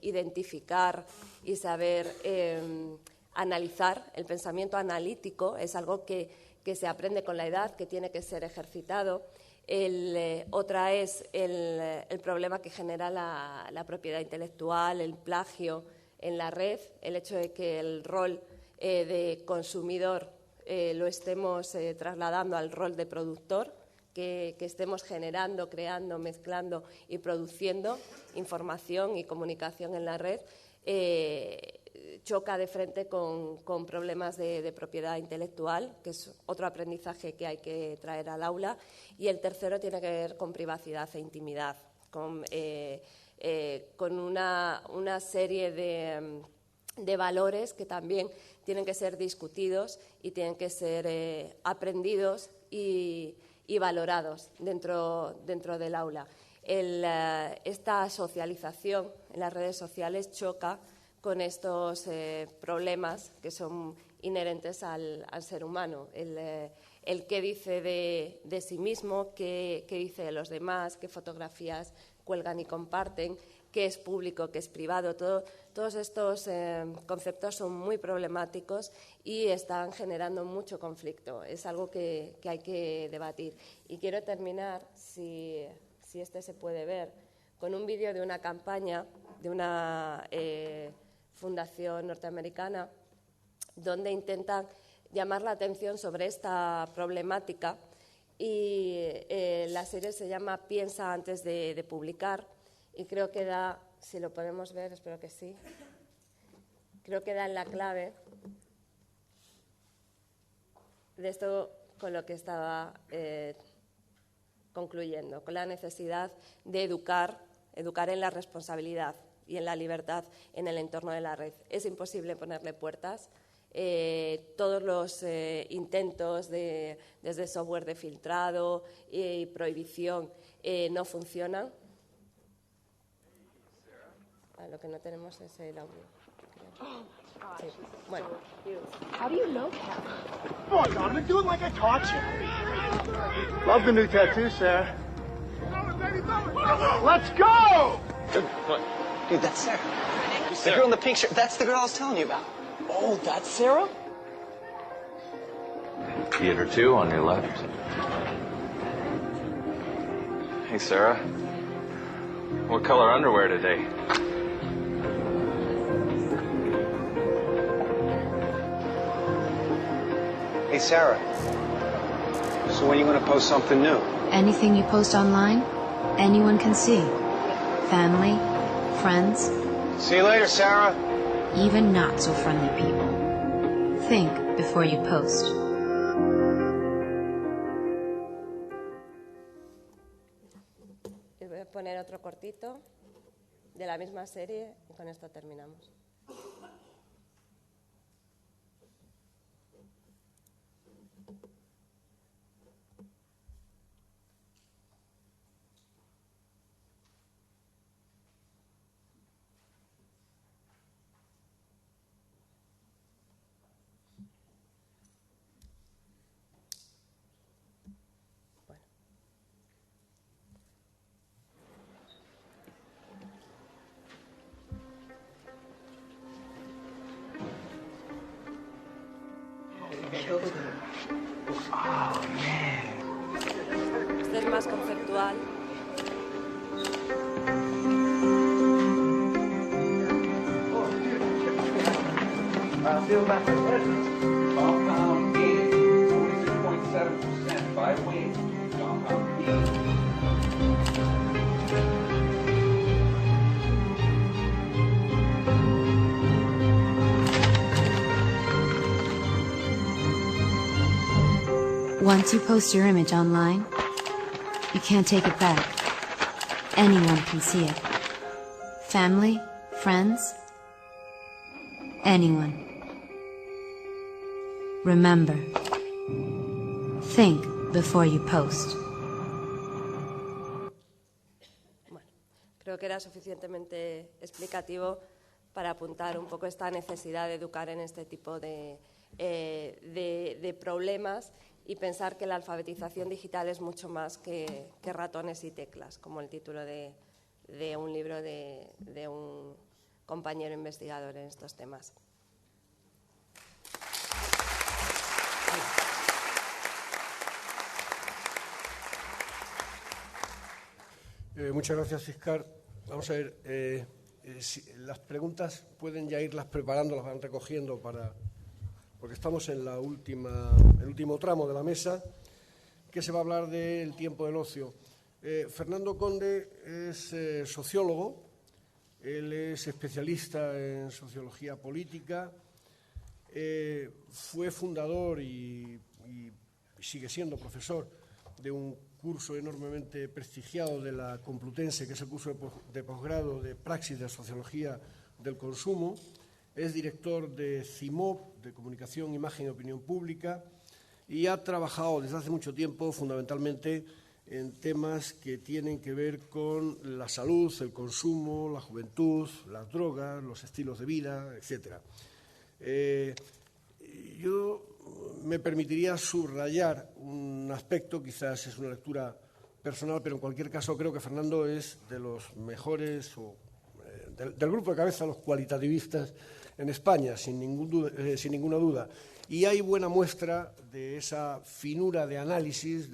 identificar y saber analizar. El pensamiento analítico es algo que se aprende con la edad, que tiene que ser ejercitado. Otra es el problema que genera la propiedad intelectual, el plagio en la red, el hecho de que el rol de consumidor lo estemos trasladando al rol de productor, que estemos generando, creando, mezclando y produciendo información y comunicación en la red, choca de frente con problemas de propiedad intelectual, que es otro aprendizaje que hay que traer al aula. Y el tercero tiene que ver con privacidad e intimidad, con una serie de valores que también tienen que ser discutidos y tienen que ser aprendidos y valorados dentro del aula. Esta socialización en las redes sociales choca con estos problemas que son inherentes al ser humano. El qué dice de sí mismo, qué dice de los demás, qué fotografías cuelgan y comparten, qué es público, qué es privado. Todos estos conceptos son muy problemáticos y están generando mucho conflicto. Es algo que hay que debatir. Y quiero terminar, si este se puede ver, con un vídeo de una campaña de una fundación norteamericana donde intentan llamar la atención sobre esta problemática. Y la serie se llama Piensa antes de publicar. Y creo que da, si lo podemos ver, espero que sí, creo que da en la clave de esto con lo que estaba concluyendo, con la necesidad de educar en la responsabilidad y en la libertad en el entorno de la red. Es imposible ponerle puertas. Todos los intentos desde software de filtrado y prohibición no funcionan. Lo que no tenemos es el audio. Sí. Bueno. How do you know that? Oh, Donovan, do it like I taught you. Love the new tattoo, Sarah. Let's go! Dude, that's Sarah. The girl in the pink shirt. That's the girl I was telling you about. Oh, that's Sarah? Theater 2 on your left. Hey, Sarah. What color underwear today? Hey, Sarah. So when are you going to post something new? Anything you post online, anyone can see. Family, friends. See you later, Sarah. Even not so friendly people. Think before you post. Les voy a poner otro cortito de la misma serie y con esto terminamos. más conceptual. Once you post your image online, you can't take it back. Anyone can see it. Family, friends, anyone. Remember, think before you post. Bueno, creo que era suficientemente explicativo para apuntar un poco esta necesidad de educar en este tipo de problemas y pensar que la alfabetización digital es mucho más que ratones y teclas, como el título de un libro de un compañero investigador en estos temas. Muchas gracias, Iscar. Vamos a ver, las preguntas pueden ya irlas preparando, las van recogiendo porque estamos en el último tramo de la mesa, que se va a hablar del tiempo del ocio. Fernando Conde es sociólogo, él es especialista en sociología política, fue fundador y sigue siendo profesor de un curso enormemente prestigiado de la Complutense, que es el curso de posgrado de Praxis de Sociología del Consumo. Es director de CIMOP, de Comunicación, Imagen y Opinión Pública, y ha trabajado desde hace mucho tiempo fundamentalmente en temas que tienen que ver con la salud, el consumo, la juventud, las drogas, los estilos de vida, etc. Yo me permitiría subrayar un aspecto, quizás es una lectura personal, pero en cualquier caso creo que Fernando es de los mejores del grupo de cabeza, los cualitativistas en España, sin ninguna duda. Y hay buena muestra de esa finura de análisis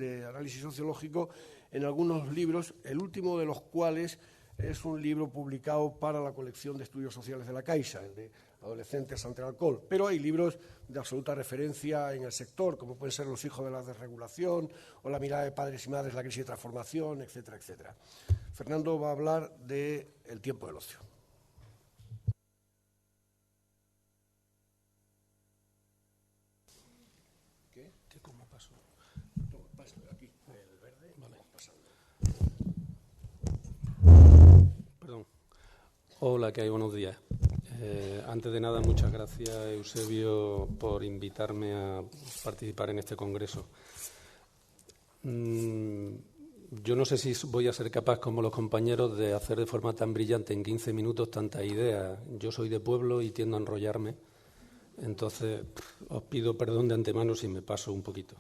sociológico en algunos libros, el último de los cuales es un libro publicado para la colección de estudios sociales de la Caixa, el de Adolescentes ante el alcohol. Pero hay libros de absoluta referencia en el sector, como pueden ser Los hijos de la desregulación o La mirada de padres y madres, la crisis de transformación, etcétera, etcétera. Fernando va a hablar del tiempo del ocio. ¿Cómo paso? Aquí, el verde. Vale. Perdón. Hola, ¿qué hay? Buenos días. Antes de nada, muchas gracias, Eusebio, por invitarme a participar en este congreso. Yo no sé si voy a ser capaz, como los compañeros, de hacer de forma tan brillante en 15 minutos tantas ideas. Yo soy de pueblo y tiendo a enrollarme, entonces os pido perdón de antemano si me paso un poquito.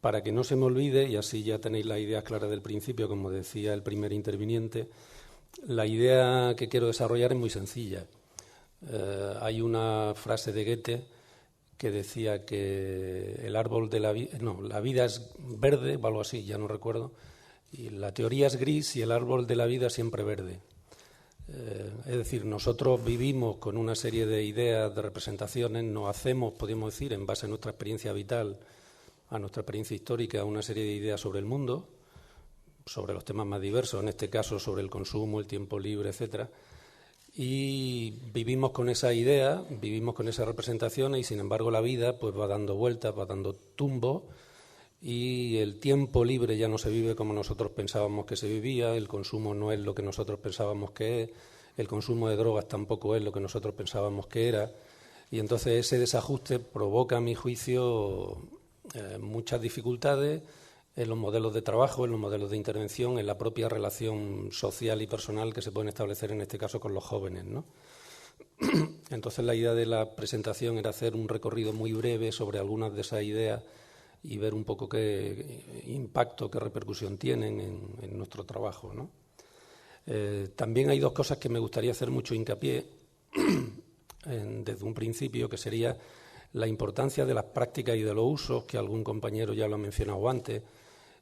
Para que no se me olvide, y así ya tenéis las ideas claras del principio, como decía el primer interviniente, la idea que quiero desarrollar es muy sencilla. Hay una frase de Goethe que decía que el árbol de la vida es verde, o algo así, ya no recuerdo, y la teoría es gris y el árbol de la vida siempre verde. Es decir, nosotros vivimos con una serie de ideas, de representaciones, nos hacemos, podemos decir, en base a nuestra experiencia vital, a nuestra experiencia histórica, una serie de ideas sobre el mundo, sobre los temas más diversos, en este caso sobre el consumo, el tiempo libre, etcétera, y vivimos con esa idea, vivimos con esas representaciones y sin embargo la vida pues va dando vueltas, va dando tumbos y el tiempo libre ya no se vive como nosotros pensábamos que se vivía, el consumo no es lo que nosotros pensábamos que es, el consumo de drogas tampoco es lo que nosotros pensábamos que era y entonces ese desajuste provoca, a mi juicio, muchas dificultades en los modelos de trabajo, en los modelos de intervención, en la propia relación social y personal que se pueden establecer en este caso con los jóvenes, ¿no? Entonces la idea de la presentación era hacer un recorrido muy breve sobre algunas de esas ideas y ver un poco qué impacto, qué repercusión tienen en nuestro trabajo, ¿no? También hay dos cosas que me gustaría hacer mucho hincapié desde un principio, que sería la importancia de las prácticas y de los usos, que algún compañero ya lo ha mencionado antes,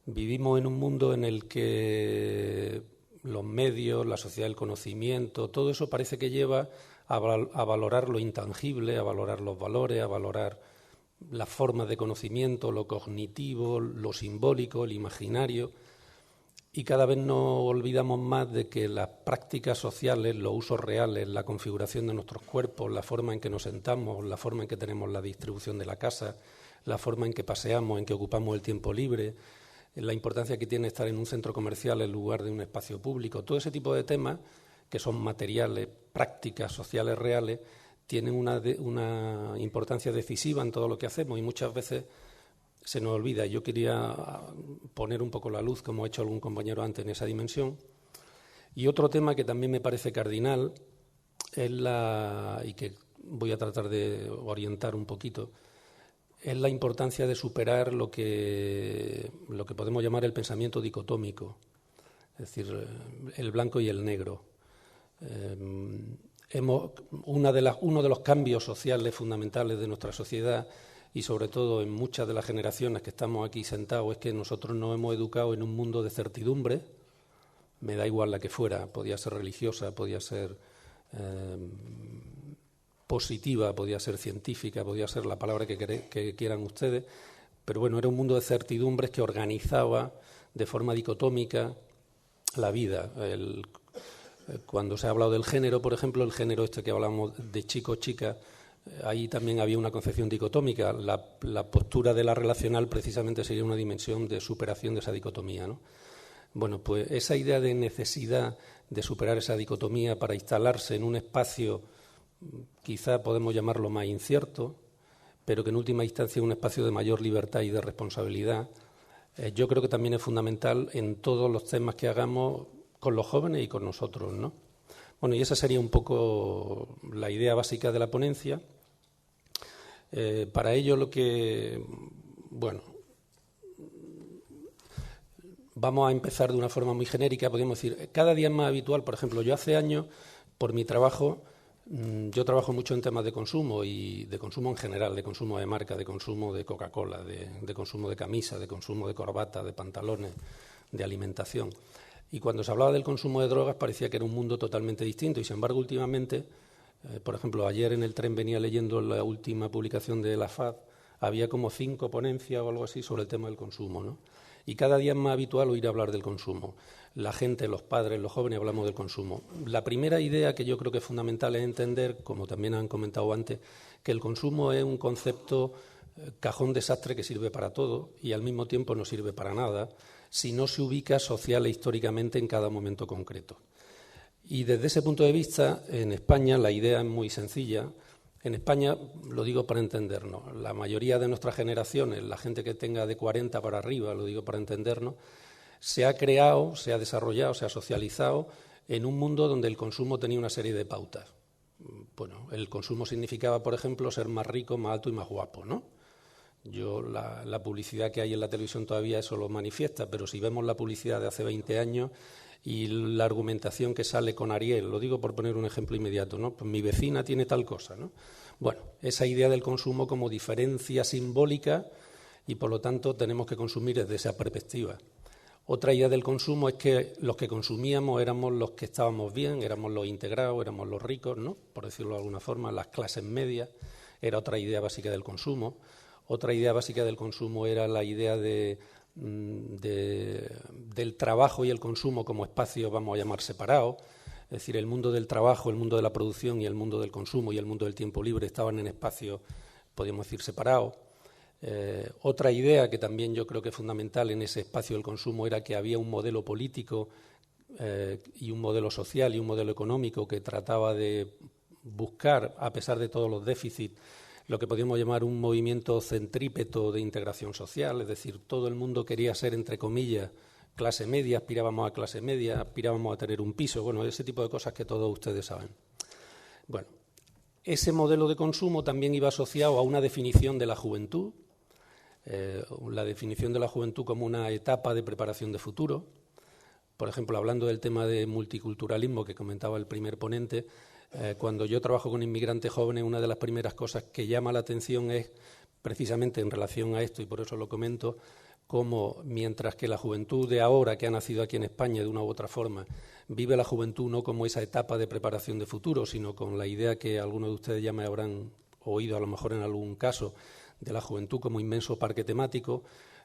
Vivimos en un mundo en el que los medios, la sociedad del conocimiento, todo eso parece que lleva a valorar lo intangible, a valorar los valores, a valorar las formas de conocimiento, lo cognitivo, lo simbólico, el imaginario. Y cada vez nos olvidamos más de que las prácticas sociales, los usos reales, la configuración de nuestros cuerpos, la forma en que nos sentamos, la forma en que tenemos la distribución de la casa, la forma en que paseamos, en que ocupamos el tiempo libre, la importancia que tiene estar en un centro comercial en lugar de un espacio público, todo ese tipo de temas que son materiales, prácticas sociales reales, tienen una importancia decisiva en todo lo que hacemos y muchas veces se nos olvida. Yo quería poner un poco la luz, como ha hecho algún compañero antes, en esa dimensión. Y otro tema que también me parece cardinal es y que voy a tratar de orientar un poquito, es la importancia de superar lo que podemos llamar el pensamiento dicotómico, es decir, el blanco y el negro. Uno de los cambios sociales fundamentales de nuestra sociedad y sobre todo en muchas de las generaciones que estamos aquí sentados es que nosotros nos hemos educado en un mundo de certidumbre, me da igual la que fuera, podía ser religiosa, podía ser positiva, podía ser científica, podía ser la palabra que quieran ustedes, pero bueno, era un mundo de certidumbres que organizaba de forma dicotómica la vida. Cuando se ha hablado del género, por ejemplo, el género este que hablamos de chico-chica, ahí también había una concepción dicotómica. La postura de la relacional precisamente sería una dimensión de superación de esa dicotomía, ¿no? Bueno, pues esa idea de necesidad de superar esa dicotomía para instalarse en un espacio, quizá podemos llamarlo más incierto, pero que en última instancia es un espacio de mayor libertad y de responsabilidad, yo creo que también es fundamental en todos los temas que hagamos con los jóvenes y con nosotros, ¿no? Bueno, y esa sería un poco la idea básica de la ponencia. Para ello vamos a empezar de una forma muy genérica, podríamos decir, cada día es más habitual, por ejemplo, yo hace años, por mi trabajo, yo trabajo mucho en temas de consumo y de consumo en general, de consumo de marca, de consumo de Coca-Cola, de consumo de camisa, de consumo de corbata, de pantalones, de alimentación. Y cuando se hablaba del consumo de drogas parecía que era un mundo totalmente distinto y, sin embargo, últimamente, por ejemplo, ayer en el tren venía leyendo la última publicación de la FAD, había como 5 ponencias o algo así sobre el tema del consumo, ¿no? Y cada día es más habitual oír hablar del consumo. La gente, los padres, los jóvenes hablamos del consumo. La primera idea que yo creo que es fundamental es entender, como también han comentado antes, que el consumo es un concepto cajón desastre que sirve para todo y al mismo tiempo no sirve para nada si no se ubica social e históricamente en cada momento concreto. Y desde ese punto de vista, en España la idea es muy sencilla. En España, lo digo para entendernos, la mayoría de nuestras generaciones, la gente que tenga de 40 para arriba, lo digo para entendernos, se ha creado, se ha desarrollado, se ha socializado en un mundo donde el consumo tenía una serie de pautas. Bueno, el consumo significaba, por ejemplo, ser más rico, más alto y más guapo, ¿no? La publicidad que hay en la televisión todavía eso lo manifiesta, pero si vemos la publicidad de hace 20 años y la argumentación que sale con Ariel, lo digo por poner un ejemplo inmediato, ¿no? Pues mi vecina tiene tal cosa, ¿no? Bueno, esa idea del consumo como diferencia simbólica y por lo tanto tenemos que consumir desde esa perspectiva. Otra idea del consumo es que los que consumíamos éramos los que estábamos bien, éramos los integrados, éramos los ricos, ¿no? Por decirlo de alguna forma, las clases medias, era otra idea básica del consumo. Otra idea básica del consumo era la idea del trabajo y el consumo como espacios, vamos a llamar, separados. Es decir, el mundo del trabajo, el mundo de la producción y el mundo del consumo y el mundo del tiempo libre estaban en espacios, podríamos decir, separados. Otra idea que también yo creo que es fundamental en ese espacio del consumo era que había un modelo político y un modelo social y un modelo económico que trataba de buscar, a pesar de todos los déficits, lo que podríamos llamar un movimiento centrípeto de integración social, es decir, todo el mundo quería ser, entre comillas, clase media, aspirábamos a clase media, aspirábamos a tener un piso, bueno, ese tipo de cosas que todos ustedes saben. Bueno, ese modelo de consumo también iba asociado a una definición de la juventud, la definición de la juventud como una etapa de preparación de futuro. Por ejemplo, hablando del tema de multiculturalismo que comentaba el primer ponente, cuando yo trabajo con inmigrantes jóvenes, una de las primeras cosas que llama la atención es precisamente en relación a esto, y por eso lo comento, como mientras que la juventud de ahora, que ha nacido aquí en España de una u otra forma, vive la juventud no como esa etapa de preparación de futuro, sino con la idea que algunos de ustedes ya me habrán oído a lo mejor en algún caso, de la juventud como inmenso parque temático.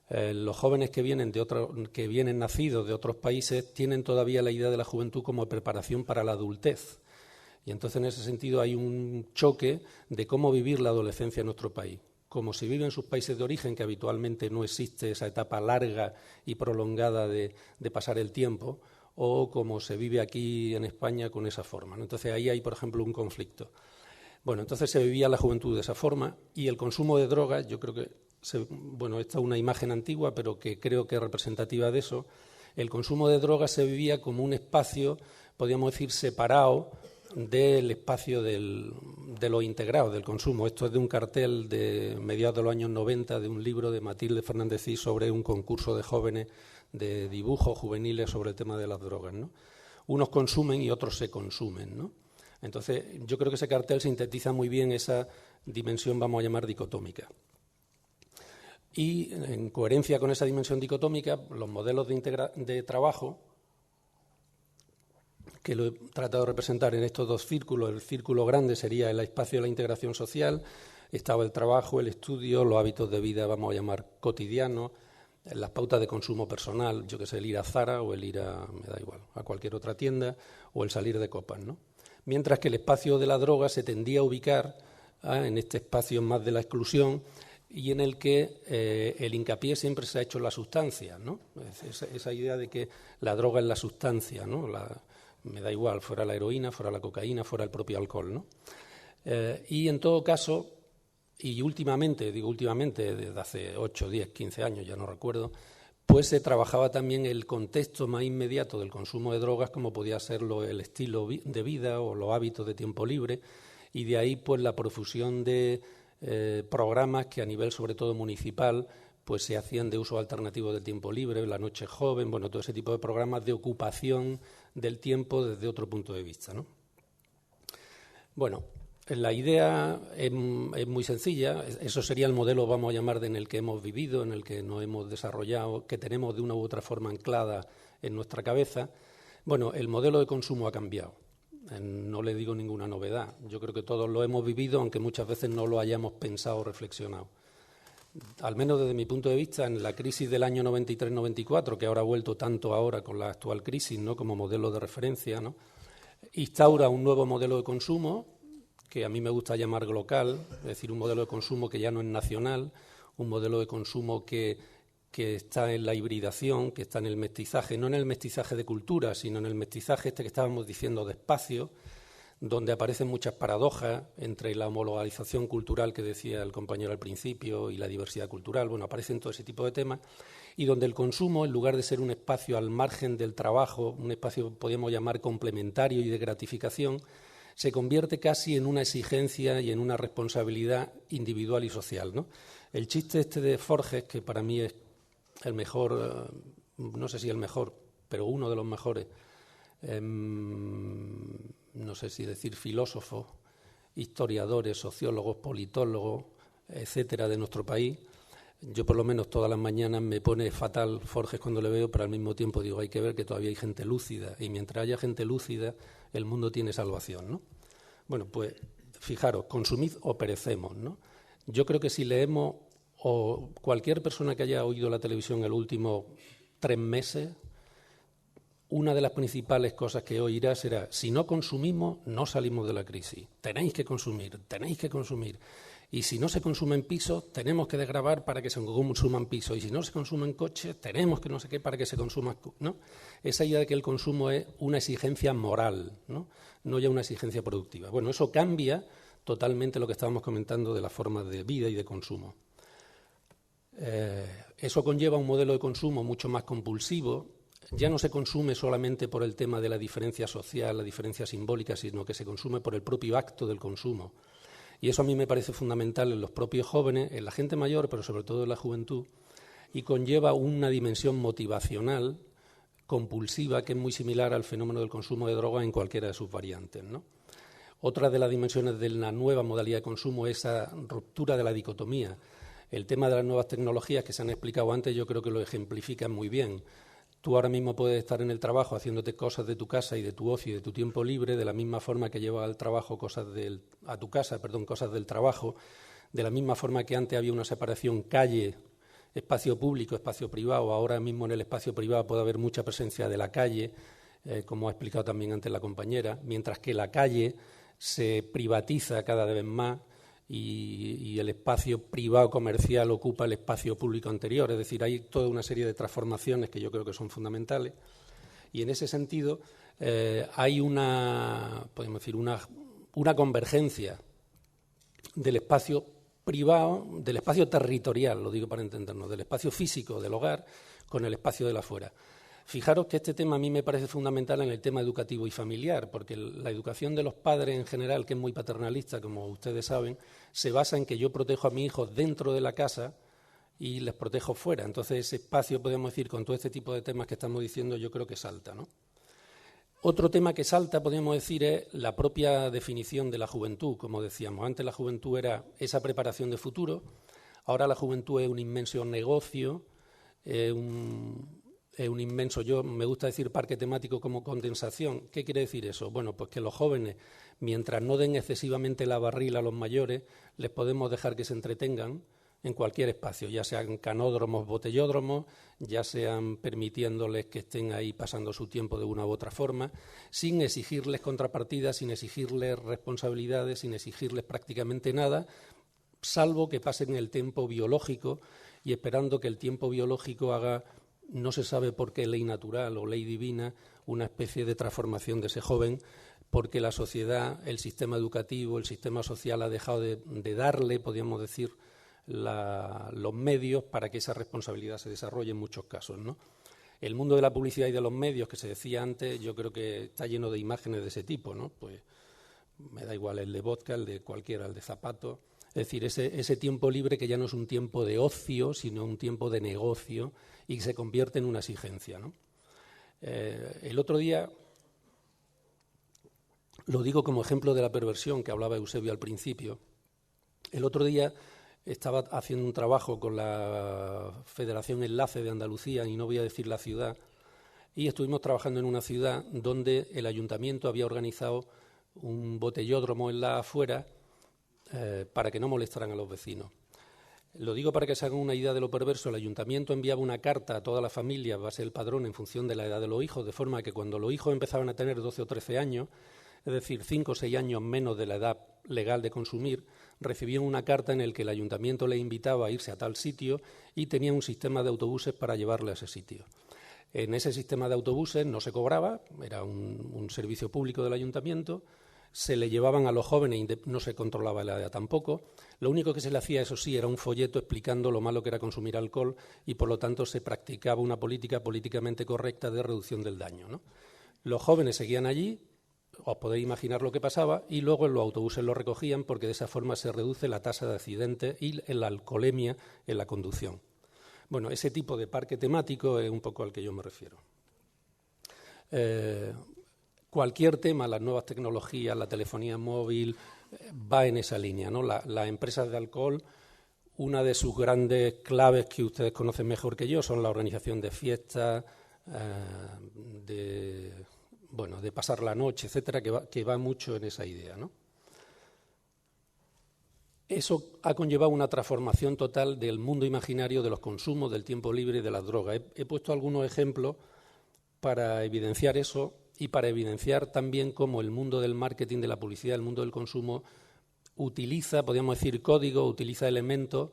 Los jóvenes que vienen nacidos de otros países tienen todavía la idea de la juventud como preparación para la adultez. Y entonces, en ese sentido, hay un choque de cómo vivir la adolescencia en nuestro país. Como se vive en sus países de origen, que habitualmente no existe esa etapa larga y prolongada de pasar el tiempo, o como se vive aquí en España con esa forma, ¿no? Entonces, ahí hay, por ejemplo, un conflicto. Bueno, entonces se vivía la juventud de esa forma, y el consumo de drogas, yo creo que, esta es una imagen antigua, pero que creo que es representativa de eso. El consumo de drogas se vivía como un espacio, podríamos decir, separado del espacio de lo integrado, del consumo. Esto es de un cartel de mediados de los años 90, de un libro de Matilde Fernández Cid sobre un concurso de jóvenes de dibujos juveniles sobre el tema de las drogas, ¿no? Unos consumen y otros se consumen, ¿no? Entonces, yo creo que ese cartel sintetiza muy bien esa dimensión, vamos a llamar, dicotómica. Y, en coherencia con esa dimensión dicotómica, los modelos de trabajo, que lo he tratado de representar en estos dos círculos. El círculo grande sería el espacio de la integración social, estaba el trabajo, el estudio, los hábitos de vida, vamos a llamar, cotidianos, las pautas de consumo personal, yo que sé, el ir a Zara o el ir me da igual, a cualquier otra tienda, o el salir de copas, ¿no? Mientras que el espacio de la droga se tendía a ubicar en este espacio más de la exclusión, y en el que el hincapié siempre se ha hecho en la sustancia, ¿no? Esa idea de que la droga es la sustancia, ¿no? Me da igual, fuera la heroína, fuera la cocaína, fuera el propio alcohol, ¿no? Y en todo caso, y últimamente, desde hace 8, 10, 15 años, ya no recuerdo, pues se trabajaba también el contexto más inmediato del consumo de drogas, como podía ser el estilo de vida o los hábitos de tiempo libre, y de ahí pues la profusión de programas que a nivel sobre todo municipal pues se hacían de uso alternativo del tiempo libre, la noche joven, bueno, todo ese tipo de programas de ocupación del tiempo desde otro punto de vista, ¿no? Bueno, la idea es muy sencilla, eso sería el modelo, vamos a llamar, en el que hemos vivido, en el que nos hemos desarrollado, que tenemos de una u otra forma anclada en nuestra cabeza. Bueno, el modelo de consumo ha cambiado. No le digo ninguna novedad. Yo creo que todos lo hemos vivido, aunque muchas veces no lo hayamos pensado o reflexionado. Al menos desde mi punto de vista, en la crisis del año 93-94, que ahora ha vuelto tanto ahora con la actual crisis, ¿no?, como modelo de referencia, ¿no?, instaura un nuevo modelo de consumo que a mí me gusta llamar local, es decir, un modelo de consumo que ya no es nacional, un modelo de consumo que está en la hibridación, que está en el mestizaje, no en el mestizaje de cultura, sino en el mestizaje que estábamos diciendo de espacio, donde aparecen muchas paradojas entre la homologalización cultural que decía el compañero al principio y la diversidad cultural. Bueno, aparecen todo ese tipo de temas, y donde el consumo, en lugar de ser un espacio al margen del trabajo, un espacio podríamos llamar complementario y de gratificación, se convierte casi en una exigencia y en una responsabilidad individual y social, ¿no? El chiste este de Forges, que para mí es el mejor, no sé si el mejor, pero uno de los mejores, no sé si decir filósofos, historiadores, sociólogos, politólogos, etcétera, de nuestro país. Yo por lo menos todas las mañanas me pone fatal Forges cuando le veo, pero al mismo tiempo digo, hay que ver que todavía hay gente lúcida, y mientras haya gente lúcida, el mundo tiene salvación, ¿no? Bueno, pues fijaros, consumid o perecemos, ¿no? Yo creo que si leemos, o cualquier persona que haya oído la televisión en los últimos 3 meses, una de las principales cosas que oirá será: si no consumimos, no salimos de la crisis. Tenéis que consumir, tenéis que consumir. Y si no se consumen pisos, tenemos que desgravar para que se consuman pisos. Y si no se consumen coches, tenemos que no sé qué para que se consuman, ¿no? Esa idea de que el consumo es una exigencia moral, ¿no? No ya una exigencia productiva. Bueno, eso cambia totalmente lo que estábamos comentando de las formas de vida y de consumo. Eso conlleva un modelo de consumo mucho más compulsivo. Ya no se consume solamente por el tema de la diferencia social, la diferencia simbólica, sino que se consume por el propio acto del consumo. Y eso a mí me parece fundamental en los propios jóvenes, en la gente mayor, pero sobre todo en la juventud, y conlleva una dimensión motivacional, compulsiva, que es muy similar al fenómeno del consumo de drogas en cualquiera de sus variantes, ¿no? Otra de las dimensiones de la nueva modalidad de consumo es esa ruptura de la dicotomía. El tema de las nuevas tecnologías que se han explicado antes yo creo que lo ejemplifican muy bien. Tú ahora mismo puedes estar en el trabajo haciéndote cosas de tu casa y de tu ocio y de tu tiempo libre, de la misma forma que llevas al trabajo cosas del trabajo, de la misma forma que antes había una separación calle, espacio público, espacio privado. Ahora mismo en el espacio privado puede haber mucha presencia de la calle, como ha explicado también antes la compañera, mientras que la calle se privatiza cada vez más y el espacio privado comercial ocupa el espacio público anterior. Es decir, hay toda una serie de transformaciones que yo creo que son fundamentales y en ese sentido hay podemos decir, una convergencia del espacio privado, del espacio territorial, lo digo para entendernos, del espacio físico del hogar con el espacio de la afuera. Fijaros que este tema a mí me parece fundamental en el tema educativo y familiar, porque la educación de los padres en general, que es muy paternalista, como ustedes saben, se basa en que yo protejo a mis hijos dentro de la casa y les protejo fuera. Entonces, ese espacio, podemos decir, con todo este tipo de temas que estamos diciendo, yo creo que salta, ¿no? Otro tema que salta, podríamos decir, es la propia definición de la juventud. Como decíamos, antes la juventud era esa preparación de futuro, ahora la juventud es un inmenso negocio, es un inmenso, yo me gusta decir parque temático como condensación. ¿Qué quiere decir eso? Bueno, pues que los jóvenes, mientras no den excesivamente la barrila a los mayores, les podemos dejar que se entretengan en cualquier espacio, ya sean canódromos, botellódromos, ya sean permitiéndoles que estén ahí pasando su tiempo de una u otra forma, sin exigirles contrapartidas, sin exigirles responsabilidades, sin exigirles prácticamente nada, salvo que pasen el tiempo biológico y esperando que el tiempo biológico haga, no se sabe por qué ley natural o ley divina, una especie de transformación de ese joven, porque la sociedad, el sistema educativo, el sistema social ha dejado de darle, podríamos decir, los medios para que esa responsabilidad se desarrolle en muchos casos, ¿no? El mundo de la publicidad y de los medios, que se decía antes, yo creo que está lleno de imágenes de ese tipo, ¿no? Pues me da igual el de vodka, el de cualquiera, el de zapatos. Es decir, ese tiempo libre que ya no es un tiempo de ocio, sino un tiempo de negocio y se convierte en una exigencia, ¿no? El otro día, lo digo como ejemplo de la perversión que hablaba Eusebio al principio, el otro día estaba haciendo un trabajo con la Federación Enlace de Andalucía, y no voy a decir la ciudad, y estuvimos trabajando en una ciudad donde el ayuntamiento había organizado un botellódromo en la afuera para que no molestaran a los vecinos. Lo digo para que se hagan una idea de lo perverso. El ayuntamiento enviaba una carta a toda la familia a base del padrón en función de la edad de los hijos, de forma que cuando los hijos empezaban a tener 12 o 13 años, es decir, 5 o 6 años menos de la edad legal de consumir, recibían una carta en la que el ayuntamiento les invitaba a irse a tal sitio y tenía un sistema de autobuses para llevarle a ese sitio. En ese sistema de autobuses no se cobraba, era un servicio público del ayuntamiento, se le llevaban a los jóvenes, no se controlaba la edad tampoco. Lo único que se le hacía, eso sí, era un folleto explicando lo malo que era consumir alcohol y, por lo tanto, se practicaba una política políticamente correcta de reducción del daño, ¿no? Los jóvenes seguían allí, os podéis imaginar lo que pasaba, y luego en los autobuses lo recogían porque de esa forma se reduce la tasa de accidentes y la alcoholemia en la conducción. Bueno, ese tipo de parque temático es un poco al que yo me refiero. Cualquier tema, las nuevas tecnologías, la telefonía móvil, va en esa línea, ¿no? Las empresas de alcohol, una de sus grandes claves que ustedes conocen mejor que yo son la organización de fiestas, de pasar la noche, etcétera, que va mucho en esa idea, ¿no? Eso ha conllevado una transformación total del mundo imaginario de los consumos, del tiempo libre y de las drogas. He puesto algunos ejemplos para evidenciar eso y para evidenciar también cómo el mundo del marketing, de la publicidad, el mundo del consumo utiliza, podríamos decir, código, utiliza elementos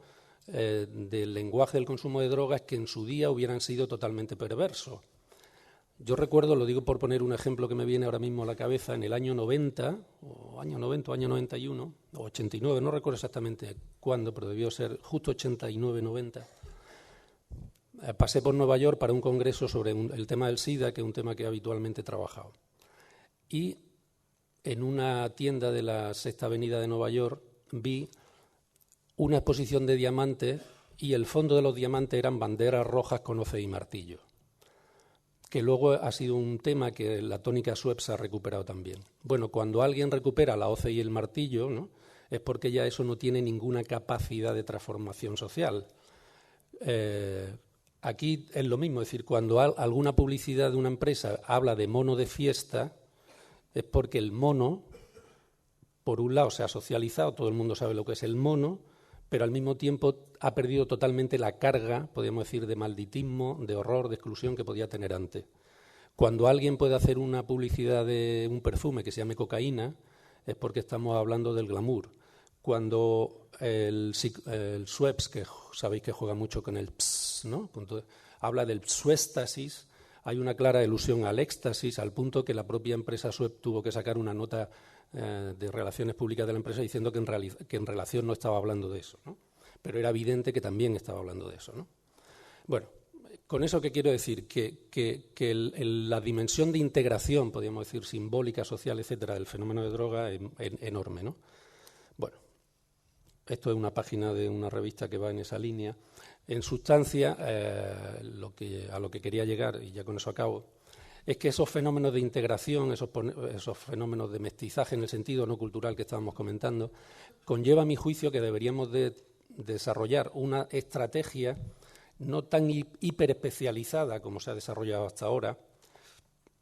del lenguaje del consumo de drogas que en su día hubieran sido totalmente perversos. Yo recuerdo, lo digo por poner un ejemplo que me viene ahora mismo a la cabeza, en el año 90, o año 91, o 89, no recuerdo exactamente cuándo, pero debió ser justo 89-90, pasé por Nueva York para un congreso sobre el tema del SIDA, que es un tema que habitualmente he trabajado. Y en una tienda de la Sexta Avenida de Nueva York vi una exposición de diamantes y el fondo de los diamantes eran banderas rojas con hoces y martillo, que luego ha sido un tema que la tónica Schweppes ha recuperado también. Bueno, cuando alguien recupera la hoce y el martillo, ¿no?, es porque ya eso no tiene ninguna capacidad de transformación social. Aquí es lo mismo, es decir, cuando alguna publicidad de una empresa habla de mono de fiesta, es porque el mono, por un lado, se ha socializado, todo el mundo sabe lo que es el mono, pero al mismo tiempo ha perdido totalmente la carga, podríamos decir, de malditismo, de horror, de exclusión que podía tener antes. Cuando alguien puede hacer una publicidad de un perfume que se llame cocaína, es porque estamos hablando del glamour. Cuando el Schweppes, que sabéis que juega mucho con el ps, ¿no? Habla del psuéstasis, hay una clara alusión al éxtasis, al punto que la propia empresa Schweppes tuvo que sacar una nota de relaciones públicas de la empresa diciendo que en relación no estaba hablando de eso, ¿no? Pero era evidente que también estaba hablando de eso, ¿no? Bueno, con eso que quiero decir que la dimensión de integración, podríamos decir, simbólica, social, etcétera, del fenómeno de droga es enorme, ¿no? Bueno, esto es una página de una revista que va en esa línea. En sustancia, a lo que quería llegar, y ya con eso acabo, es que esos fenómenos de integración, esos fenómenos de mestizaje en el sentido no cultural que estábamos comentando, conlleva a mi juicio que deberíamos de desarrollar una estrategia no tan hiperespecializada como se ha desarrollado hasta ahora,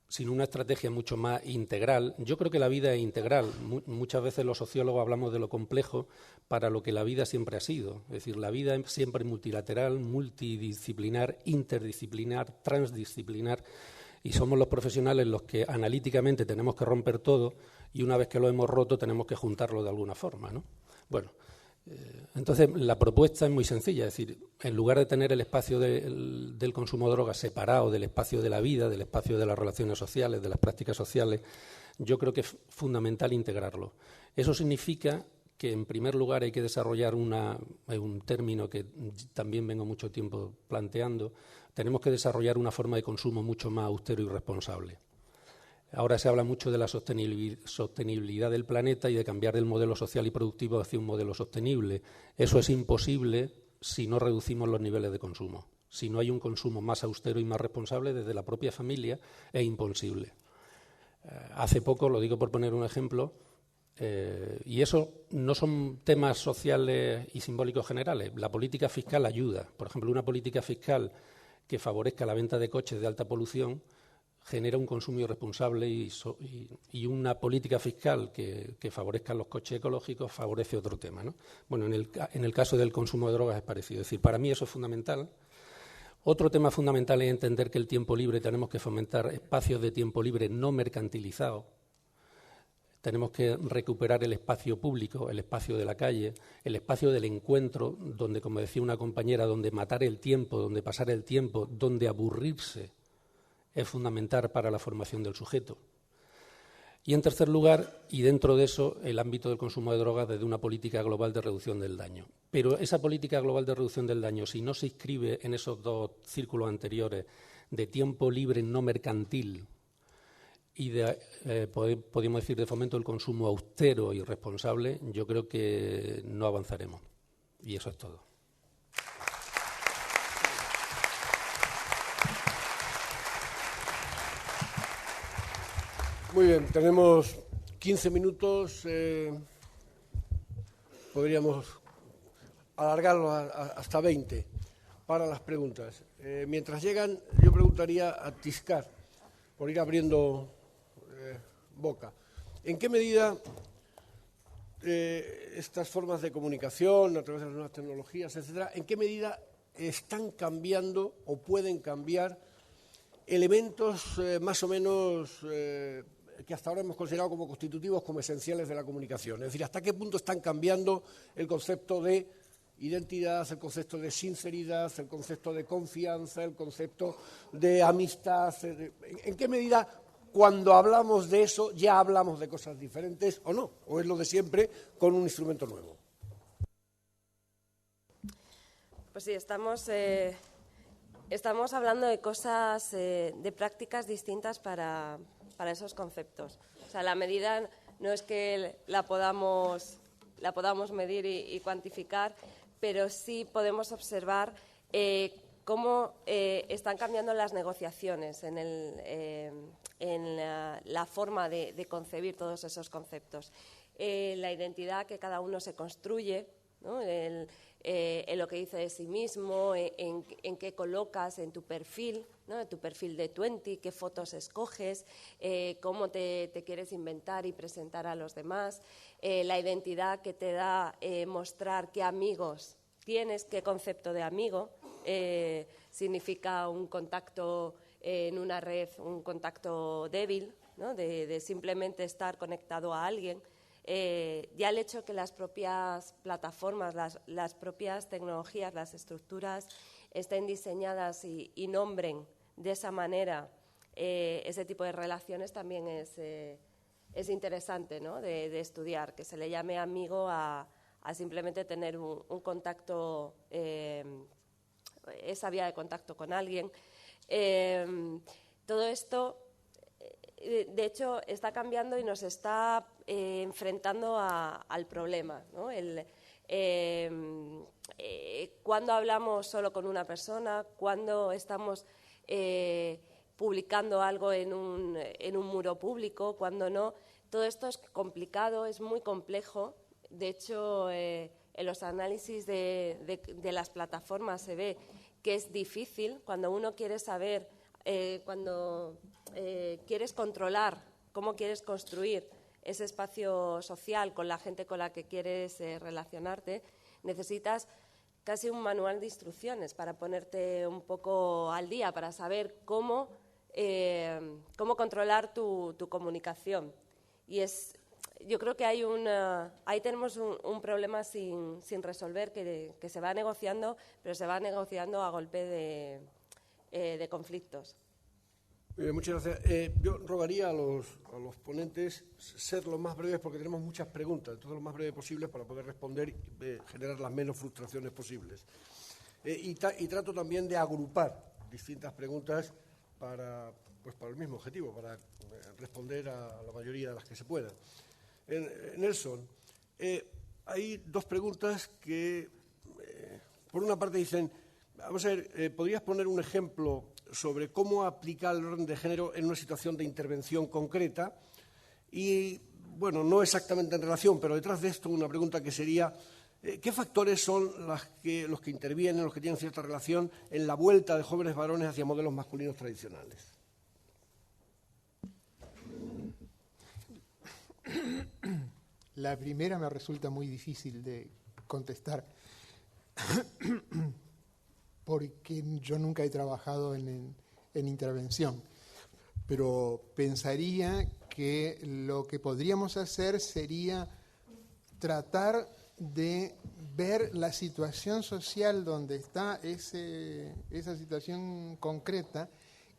sino una estrategia mucho más integral. Yo creo que la vida es integral. Muchas veces los sociólogos hablamos de lo complejo para lo que la vida siempre ha sido. Es decir, la vida es siempre multilateral, multidisciplinar, interdisciplinar, transdisciplinar, y somos los profesionales los que analíticamente tenemos que romper todo y una vez que lo hemos roto tenemos que juntarlo de alguna forma, ¿no? Bueno, entonces la propuesta es muy sencilla, es decir, en lugar de tener el espacio del consumo de drogas separado del espacio de la vida, del espacio de las relaciones sociales, de las prácticas sociales, yo creo que es fundamental integrarlo. Eso significa que en primer lugar hay que desarrollar un término que también vengo mucho tiempo planteando. Tenemos que desarrollar una forma de consumo mucho más austero y responsable. Ahora se habla mucho de la sostenibilidad del planeta y de cambiar del modelo social y productivo hacia un modelo sostenible. Eso es imposible si no reducimos los niveles de consumo. Si no hay un consumo más austero y más responsable desde la propia familia, es imposible. Hace poco, lo digo por poner un ejemplo, y eso no son temas sociales y simbólicos generales. La política fiscal ayuda. Por ejemplo, una política fiscal que favorezca la venta de coches de alta polución genera un consumo irresponsable y una política fiscal que favorezca los coches ecológicos favorece otro tema, ¿no? Bueno, en el caso del consumo de drogas es parecido. Es decir, para mí eso es fundamental. Otro tema fundamental es entender que el tiempo libre tenemos que fomentar espacios de tiempo libre no mercantilizados. Tenemos que recuperar el espacio público, el espacio de la calle, el espacio del encuentro, donde, como decía una compañera, donde matar el tiempo, donde pasar el tiempo, donde aburrirse es fundamental para la formación del sujeto. Y en tercer lugar, y dentro de eso, el ámbito del consumo de drogas desde una política global de reducción del daño. Pero esa política global de reducción del daño, si no se inscribe en esos dos círculos anteriores de tiempo libre no mercantil y podríamos decir de fomento del consumo austero y responsable, yo creo que no avanzaremos. Y eso es todo. Muy bien, tenemos 15 minutos. Podríamos alargarlo hasta 20 para las preguntas. Mientras llegan, yo preguntaría a Tiscar, por ir abriendo boca. ¿En qué medida estas formas de comunicación, a través de las nuevas tecnologías, etcétera, en qué medida están cambiando o pueden cambiar elementos más o menos que hasta ahora hemos considerado como constitutivos, como esenciales de la comunicación? Es decir, ¿hasta qué punto están cambiando el concepto de identidad, el concepto de sinceridad, el concepto de confianza, el concepto de amistad? ¿En qué medida, cuando hablamos de eso, ya hablamos de cosas diferentes o no? ¿O es lo de siempre con un instrumento nuevo? Pues sí, estamos hablando de cosas, de prácticas distintas para esos conceptos. O sea, la medida no es que la podamos medir y cuantificar, pero sí podemos observar cómo están cambiando las negociaciones en la forma de concebir todos esos conceptos. la identidad que cada uno se construye, ¿no? En lo que dice de sí mismo, en qué colocas en tu perfil, ¿no? En tu perfil de 20, qué fotos escoges, cómo te quieres inventar y presentar a los demás, la identidad que te da mostrar qué amigos tienes, qué concepto de amigo significa un contacto en una red, un contacto débil, ¿no? De simplemente estar conectado a alguien. Ya el hecho que las propias plataformas, las propias tecnologías, las estructuras estén diseñadas y nombren de esa manera ese tipo de relaciones también es interesante, ¿no? de estudiar, que se le llame amigo a simplemente tener un contacto, esa vía de contacto con alguien. Todo esto, de hecho, está cambiando y nos está enfrentando al problema, ¿no? Cuando hablamos solo con una persona, cuando estamos publicando algo en un muro público, cuando no. Todo esto es complicado, es muy complejo. De hecho, en los análisis de las plataformas se ve que es difícil cuando uno quiere saber, cuando quieres controlar cómo quieres construir ese espacio social con la gente con la que quieres relacionarte, necesitas casi un manual de instrucciones para ponerte un poco al día, para saber cómo controlar tu comunicación. Y yo creo que ahí tenemos un problema sin resolver que se va negociando, pero se va negociando a golpe de conflictos. Muchas gracias. Yo rogaría a los ponentes ser lo más breves porque tenemos muchas preguntas, entonces lo más breve posible para poder responder y generar las menos frustraciones posibles. Y trato también de agrupar distintas preguntas para el mismo objetivo, para responder a la mayoría de las que se puedan. Nelson, hay dos preguntas que, por una parte dicen, vamos a ver, ¿podrías poner un ejemplo sobre cómo aplicar el orden de género en una situación de intervención concreta? Y, bueno, no exactamente en relación, pero detrás de esto una pregunta que sería, ¿qué factores son los que intervienen, los que tienen cierta relación en la vuelta de jóvenes varones hacia modelos masculinos tradicionales? La primera me resulta muy difícil de contestar porque yo nunca he trabajado en intervención, pero pensaría que lo que podríamos hacer sería tratar de ver la situación social donde está esa situación concreta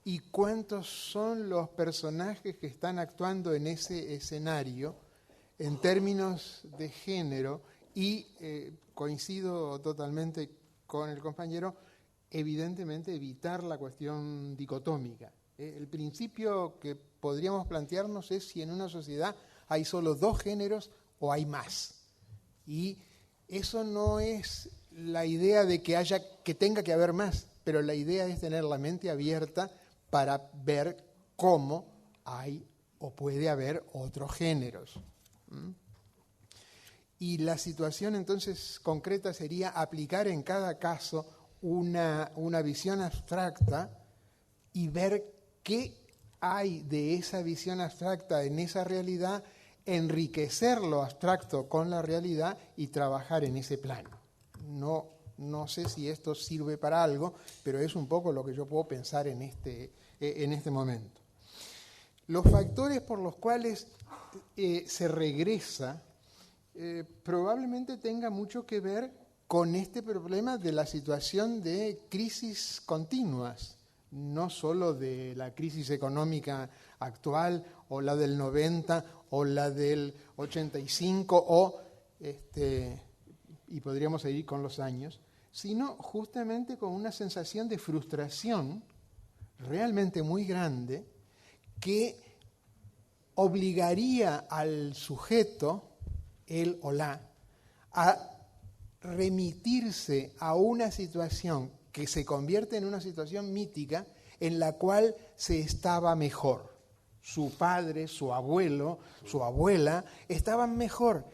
y cuántos son los personajes que están actuando en ese escenario en términos de género y coincido totalmente con el compañero, evidentemente evitar la cuestión dicotómica. El principio que podríamos plantearnos es si en una sociedad hay solo dos géneros o hay más. Y eso no es la idea de que tenga que haber más, pero la idea es tener la mente abierta para ver cómo hay o puede haber otros géneros. Y la situación entonces concreta sería aplicar en cada caso una visión abstracta y ver qué hay de esa visión abstracta en esa realidad, enriquecer lo abstracto con la realidad y trabajar en ese plano. No sé si esto sirve para algo, pero es un poco lo que yo puedo pensar en este momento. Los factores por los cuales se regresa probablemente tenga mucho que ver con este problema de la situación de crisis continuas, no solo de la crisis económica actual o la del 90 o la del 85 y podríamos seguir con los años, sino justamente con una sensación de frustración realmente muy grande que obligaría al sujeto, él o la, a remitirse a una situación que se convierte en una situación mítica en la cual se estaba mejor. su padre, su abuelo, su abuela, estaban mejor.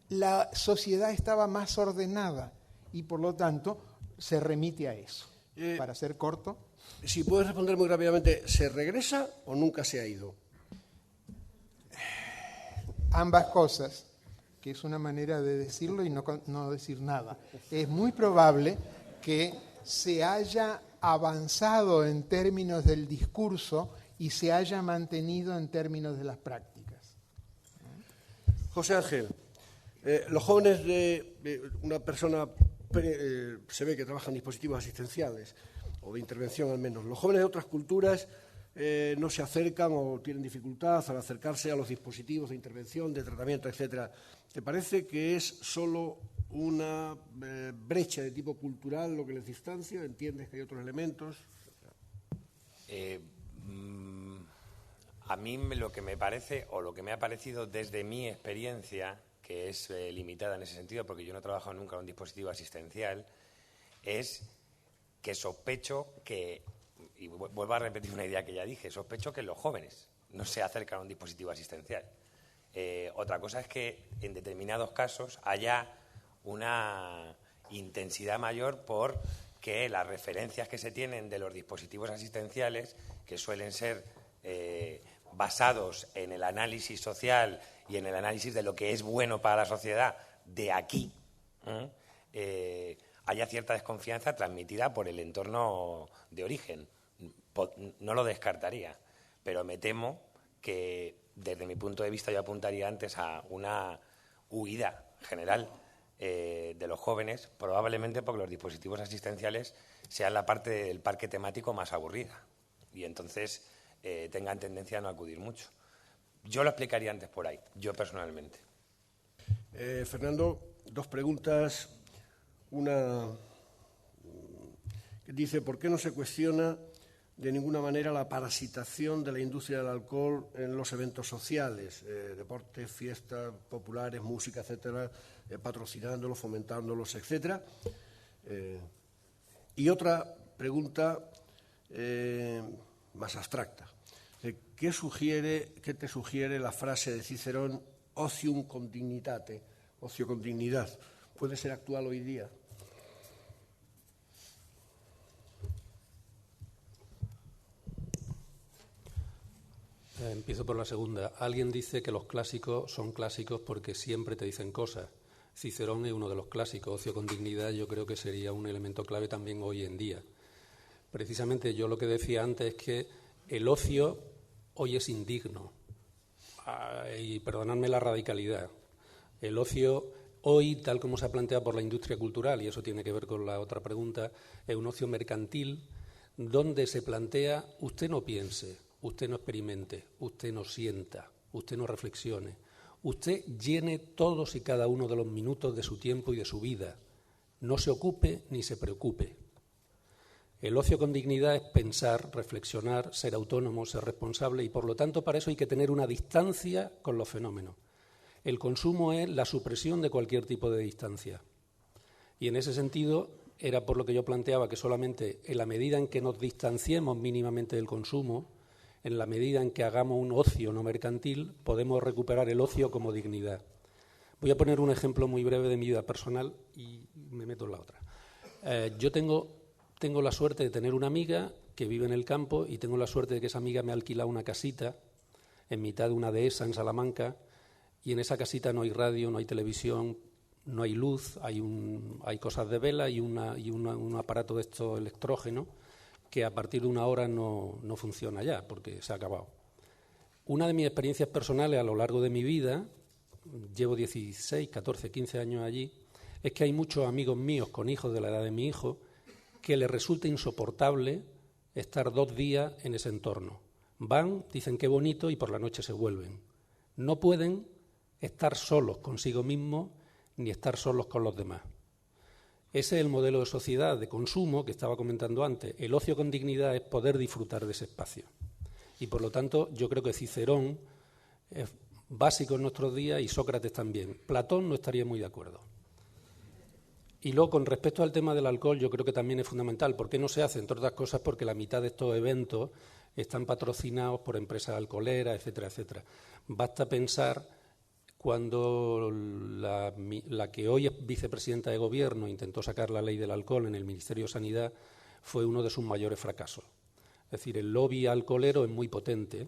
La sociedad estaba más ordenada y por lo tanto se remite a eso. Para ser corto. Si puedes responder muy rápidamente, ¿se regresa o nunca se ha ido? Ambas cosas, que es una manera de decirlo y no decir nada. Es muy probable que se haya avanzado en términos del discurso y se haya mantenido en términos de las prácticas. José Ángel, los jóvenes de una persona se ve que trabajan dispositivos asistenciales, o de intervención al menos. Los jóvenes de otras culturas no se acercan o tienen dificultad al acercarse a los dispositivos de intervención, de tratamiento, etcétera. ¿Te parece que es solo una brecha de tipo cultural lo que les distancia? ¿Entiendes que hay otros elementos? A mí lo que me parece, o lo que me ha parecido desde mi experiencia, que es limitada en ese sentido, porque yo no he trabajado nunca en un dispositivo asistencial, es que sospecho que, y vuelvo a repetir una idea que ya dije, sospecho que los jóvenes no se acercan a un dispositivo asistencial. Otra cosa es que en determinados casos haya una intensidad mayor por que las referencias que se tienen de los dispositivos asistenciales, que suelen ser basados en el análisis social y en el análisis de lo que es bueno para la sociedad de aquí, haya cierta desconfianza transmitida por el entorno de origen. No lo descartaría, pero me temo que desde mi punto de vista yo apuntaría antes a una huida general de los jóvenes, probablemente porque los dispositivos asistenciales sean la parte del parque temático más aburrida y entonces tengan tendencia a no acudir mucho. Yo lo explicaría antes por ahí, yo personalmente. Fernando, dos preguntas. Una que dice, ¿por qué no se cuestiona de ninguna manera la parasitación de la industria del alcohol en los eventos sociales, deportes, fiestas populares, música, etcétera, patrocinándolos, fomentándolos, etcétera? Y otra pregunta más abstracta. ¿Qué te sugiere la frase de Cicerón, ocium con dignitate, ocio con dignidad? ¿Puede ser actual hoy día? Empiezo por la segunda. Alguien dice que los clásicos son clásicos porque siempre te dicen cosas. Cicerón es uno de los clásicos. Ocio con dignidad yo creo que sería un elemento clave también hoy en día. Precisamente yo lo que decía antes es que el ocio hoy es indigno. Y perdonadme la radicalidad. El ocio hoy, tal como se ha planteado por la industria cultural, y eso tiene que ver con la otra pregunta, es un ocio mercantil donde se plantea usted no piense, usted no experimente, usted no sienta, usted no reflexione, usted llene todos y cada uno de los minutos de su tiempo y de su vida, no se ocupe ni se preocupe. El ocio con dignidad es pensar, reflexionar, ser autónomo, ser responsable y por lo tanto para eso hay que tener una distancia con los fenómenos. El consumo es la supresión de cualquier tipo de distancia. Y en ese sentido era por lo que yo planteaba que solamente en la medida en que nos distanciemos mínimamente del consumo, en la medida en que hagamos un ocio no mercantil, podemos recuperar el ocio como dignidad. Voy a poner un ejemplo muy breve de mi vida personal y me meto en la otra. Yo tengo la suerte de tener una amiga que vive en el campo y tengo la suerte de que esa amiga me ha alquilado una casita en mitad de una dehesa en Salamanca. Y en esa casita no hay radio, no hay televisión, no hay luz, hay cosas de vela y un aparato de estos electrógeno que a partir de una hora no funciona ya porque se ha acabado. Una de mis experiencias personales a lo largo de mi vida, llevo 16, 14, 15 años allí, es que hay muchos amigos míos con hijos de la edad de mi hijo que les resulta insoportable estar 2 días en ese entorno. Van, dicen qué bonito y por la noche se vuelven. No pueden estar solos consigo mismos ni estar solos con los demás. Ese es el modelo de sociedad de consumo que estaba comentando antes. El ocio con dignidad es poder disfrutar de ese espacio. Y por lo tanto yo creo que Cicerón es básico en nuestros días y Sócrates también. Platón no estaría muy de acuerdo. Y luego, con respecto al tema del alcohol, yo creo que también es fundamental. ¿Por qué no se hace? Entre otras cosas, porque la mitad de estos eventos están patrocinados por empresas alcoholeras, etcétera, etcétera. Basta pensar cuando la que hoy es vicepresidenta de Gobierno intentó sacar la ley del alcohol en el Ministerio de Sanidad, fue uno de sus mayores fracasos. Es decir, el lobby alcoholero es muy potente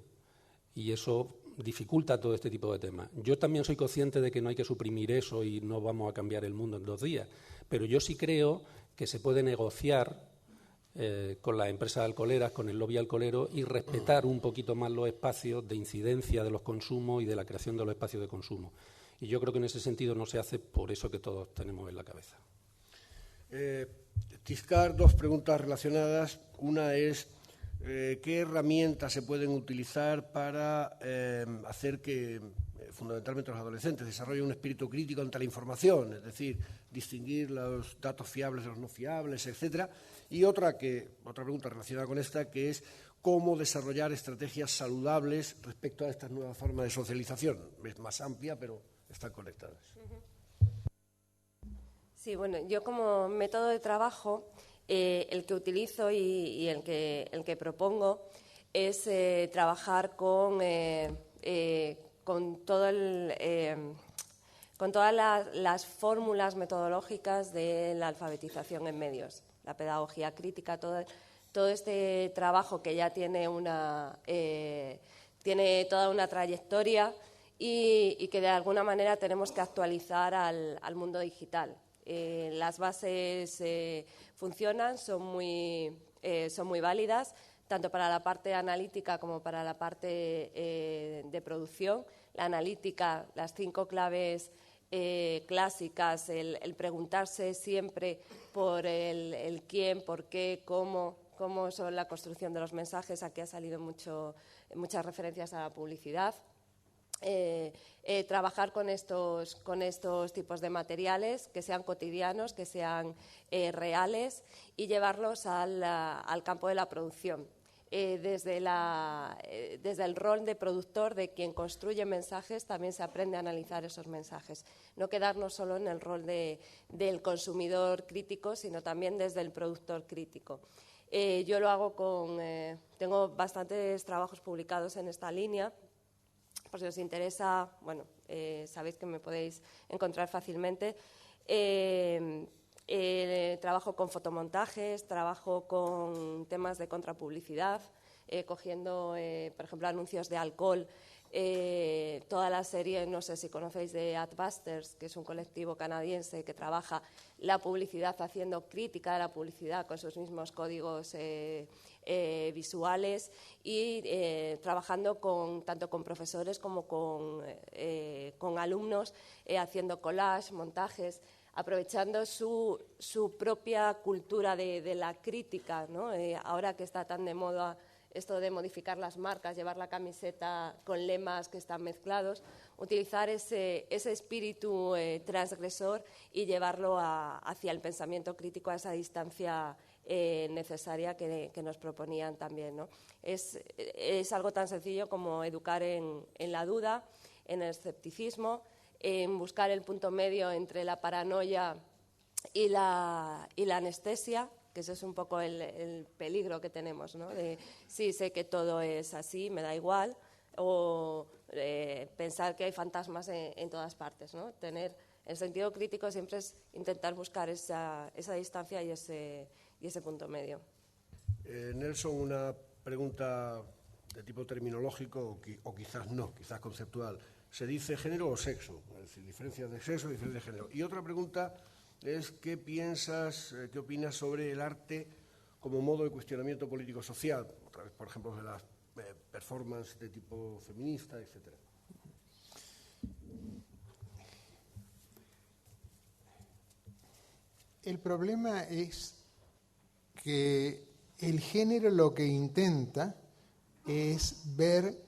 y eso dificulta todo este tipo de temas. Yo también soy consciente de que no hay que suprimir eso y no vamos a cambiar el mundo en 2 días, pero yo sí creo que se puede negociar con las empresas alcoholeras, con el lobby alcoholero y respetar un poquito más los espacios de incidencia de los consumos y de la creación de los espacios de consumo. Y yo creo que en ese sentido no se hace por eso que todos tenemos en la cabeza. Tiscar, 2 preguntas relacionadas. Una es, ¿qué herramientas se pueden utilizar para hacer que fundamentalmente los adolescentes desarrollen un espíritu crítico ante la información, es decir, distinguir los datos fiables de los no fiables, etcétera? Y otra pregunta relacionada con esta, que es cómo desarrollar estrategias saludables respecto a estas nuevas formas de socialización. Es más amplia, pero están conectadas. Sí, bueno, yo como método de trabajo, el que utilizo y el que propongo es trabajar con todas las fórmulas metodológicas de la alfabetización en medios, la pedagogía crítica, todo este trabajo que ya tiene toda una trayectoria y que de alguna manera tenemos que actualizar al mundo digital. Las bases funcionan, son muy válidas, tanto para la parte analítica como para la parte de producción. La analítica, las 5 claves clásicas, el preguntarse siempre por el quién, por qué, cómo son la construcción de los mensajes. Aquí ha salido muchas referencias a la publicidad. Trabajar con estos tipos de materiales que sean cotidianos, que sean reales y llevarlos al campo de la producción. Desde el rol de productor, de quien construye mensajes, también se aprende a analizar esos mensajes. No quedarnos solo en el rol del consumidor crítico, sino también desde el productor crítico. Yo lo hago tengo bastantes trabajos publicados en esta línea. Por si os interesa, bueno, sabéis que me podéis encontrar fácilmente. Trabajo con fotomontajes, trabajo con temas de contrapublicidad, cogiendo, por ejemplo, anuncios de alcohol. Toda la serie, no sé si conocéis, de Adbusters, que es un colectivo canadiense que trabaja la publicidad, haciendo crítica de la publicidad con sus mismos códigos visuales y trabajando tanto con profesores como con alumnos, haciendo collage, montajes, aprovechando su propia cultura de la crítica, ¿no? Ahora que está tan de moda esto de modificar las marcas, llevar la camiseta con lemas que están mezclados, utilizar ese espíritu transgresor y llevarlo hacia el pensamiento crítico, a esa distancia necesaria que nos proponían también, ¿no? Es algo tan sencillo como educar en la duda, en el escepticismo, en buscar el punto medio entre la paranoia y la anestesia, que ese es un poco el peligro que tenemos, ¿no? De sí, sé que todo es así, me da igual, o pensar que hay fantasmas en todas partes, ¿no? Tener el sentido crítico siempre es intentar buscar esa distancia y ese punto medio. Nelson, una pregunta de tipo terminológico o quizás no, quizás conceptual. ¿Se dice género o sexo? Es decir, diferencias de sexo, diferencias de género. Y otra pregunta es qué opinas sobre el arte como modo de cuestionamiento político-social, otra vez, por ejemplo, de las performances de tipo feminista, etcétera. El problema es que el género lo que intenta es ver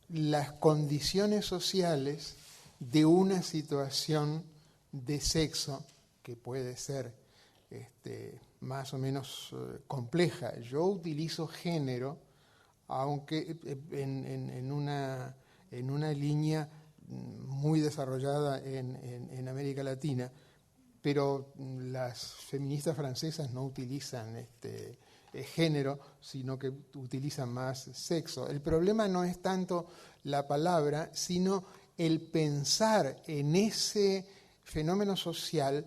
las condiciones sociales de una situación de sexo que puede ser más o menos compleja. Yo utilizo género, aunque en una línea muy desarrollada en América Latina, pero las feministas francesas no utilizan género, sino que utilizan más sexo. El problema no es tanto la palabra, sino el pensar en ese fenómeno social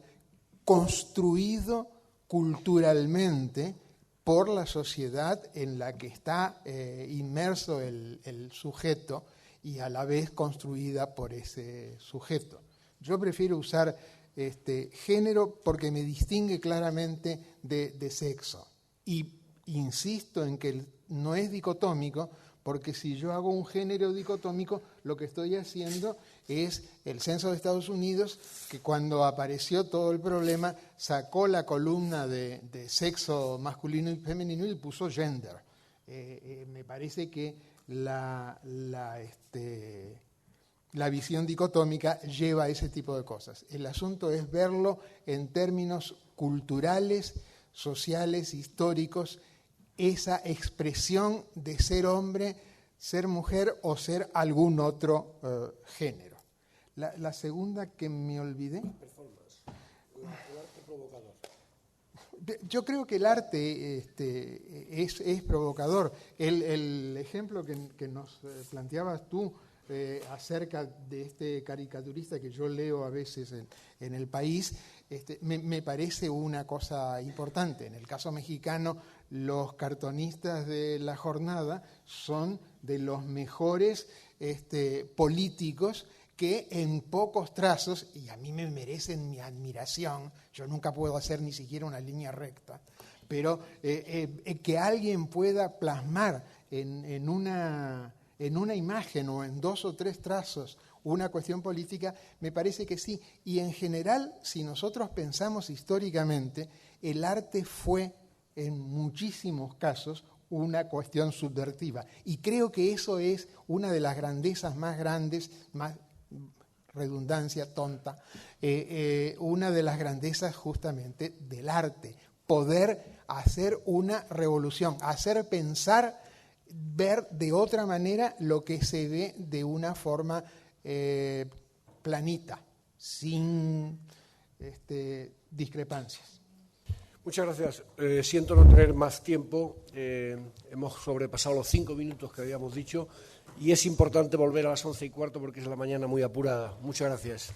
construido culturalmente por la sociedad en la que está inmerso el sujeto y a la vez construida por ese sujeto. Yo prefiero usar género porque me distingue claramente de sexo. Y insisto en que no es dicotómico, porque si yo hago un género dicotómico, lo que estoy haciendo es el censo de Estados Unidos, que cuando apareció todo el problema, sacó la columna de sexo masculino y femenino y puso gender. Me parece que la visión dicotómica lleva a ese tipo de cosas. El asunto es verlo en términos culturales, sociales, históricos, esa expresión de ser hombre, ser mujer o ser algún otro género. La segunda que me olvidé. Performance. El arte provocador. Yo creo que el arte es provocador. El ejemplo que nos planteabas tú acerca de este caricaturista que yo leo a veces en El País, me parece una cosa importante. En el caso mexicano, los cartonistas de La Jornada son de los mejores políticos que en pocos trazos, y a mí me merecen mi admiración, yo nunca puedo hacer ni siquiera una línea recta, pero que alguien pueda plasmar en una imagen o en 2 o 3 trazos una cuestión política, me parece que sí. Y en general, si nosotros pensamos históricamente, el arte fue en muchísimos casos una cuestión subversiva. Y creo que eso es una de las grandezas más grandes, más redundancia tonta, una de las grandezas justamente del arte. Poder hacer una revolución, hacer pensar, ver de otra manera lo que se ve de una forma planita, sin discrepancias. Muchas gracias. Siento no tener más tiempo. Hemos sobrepasado los 5 minutos que habíamos dicho y es importante volver a las 11:15 porque es la mañana muy apurada. Muchas gracias.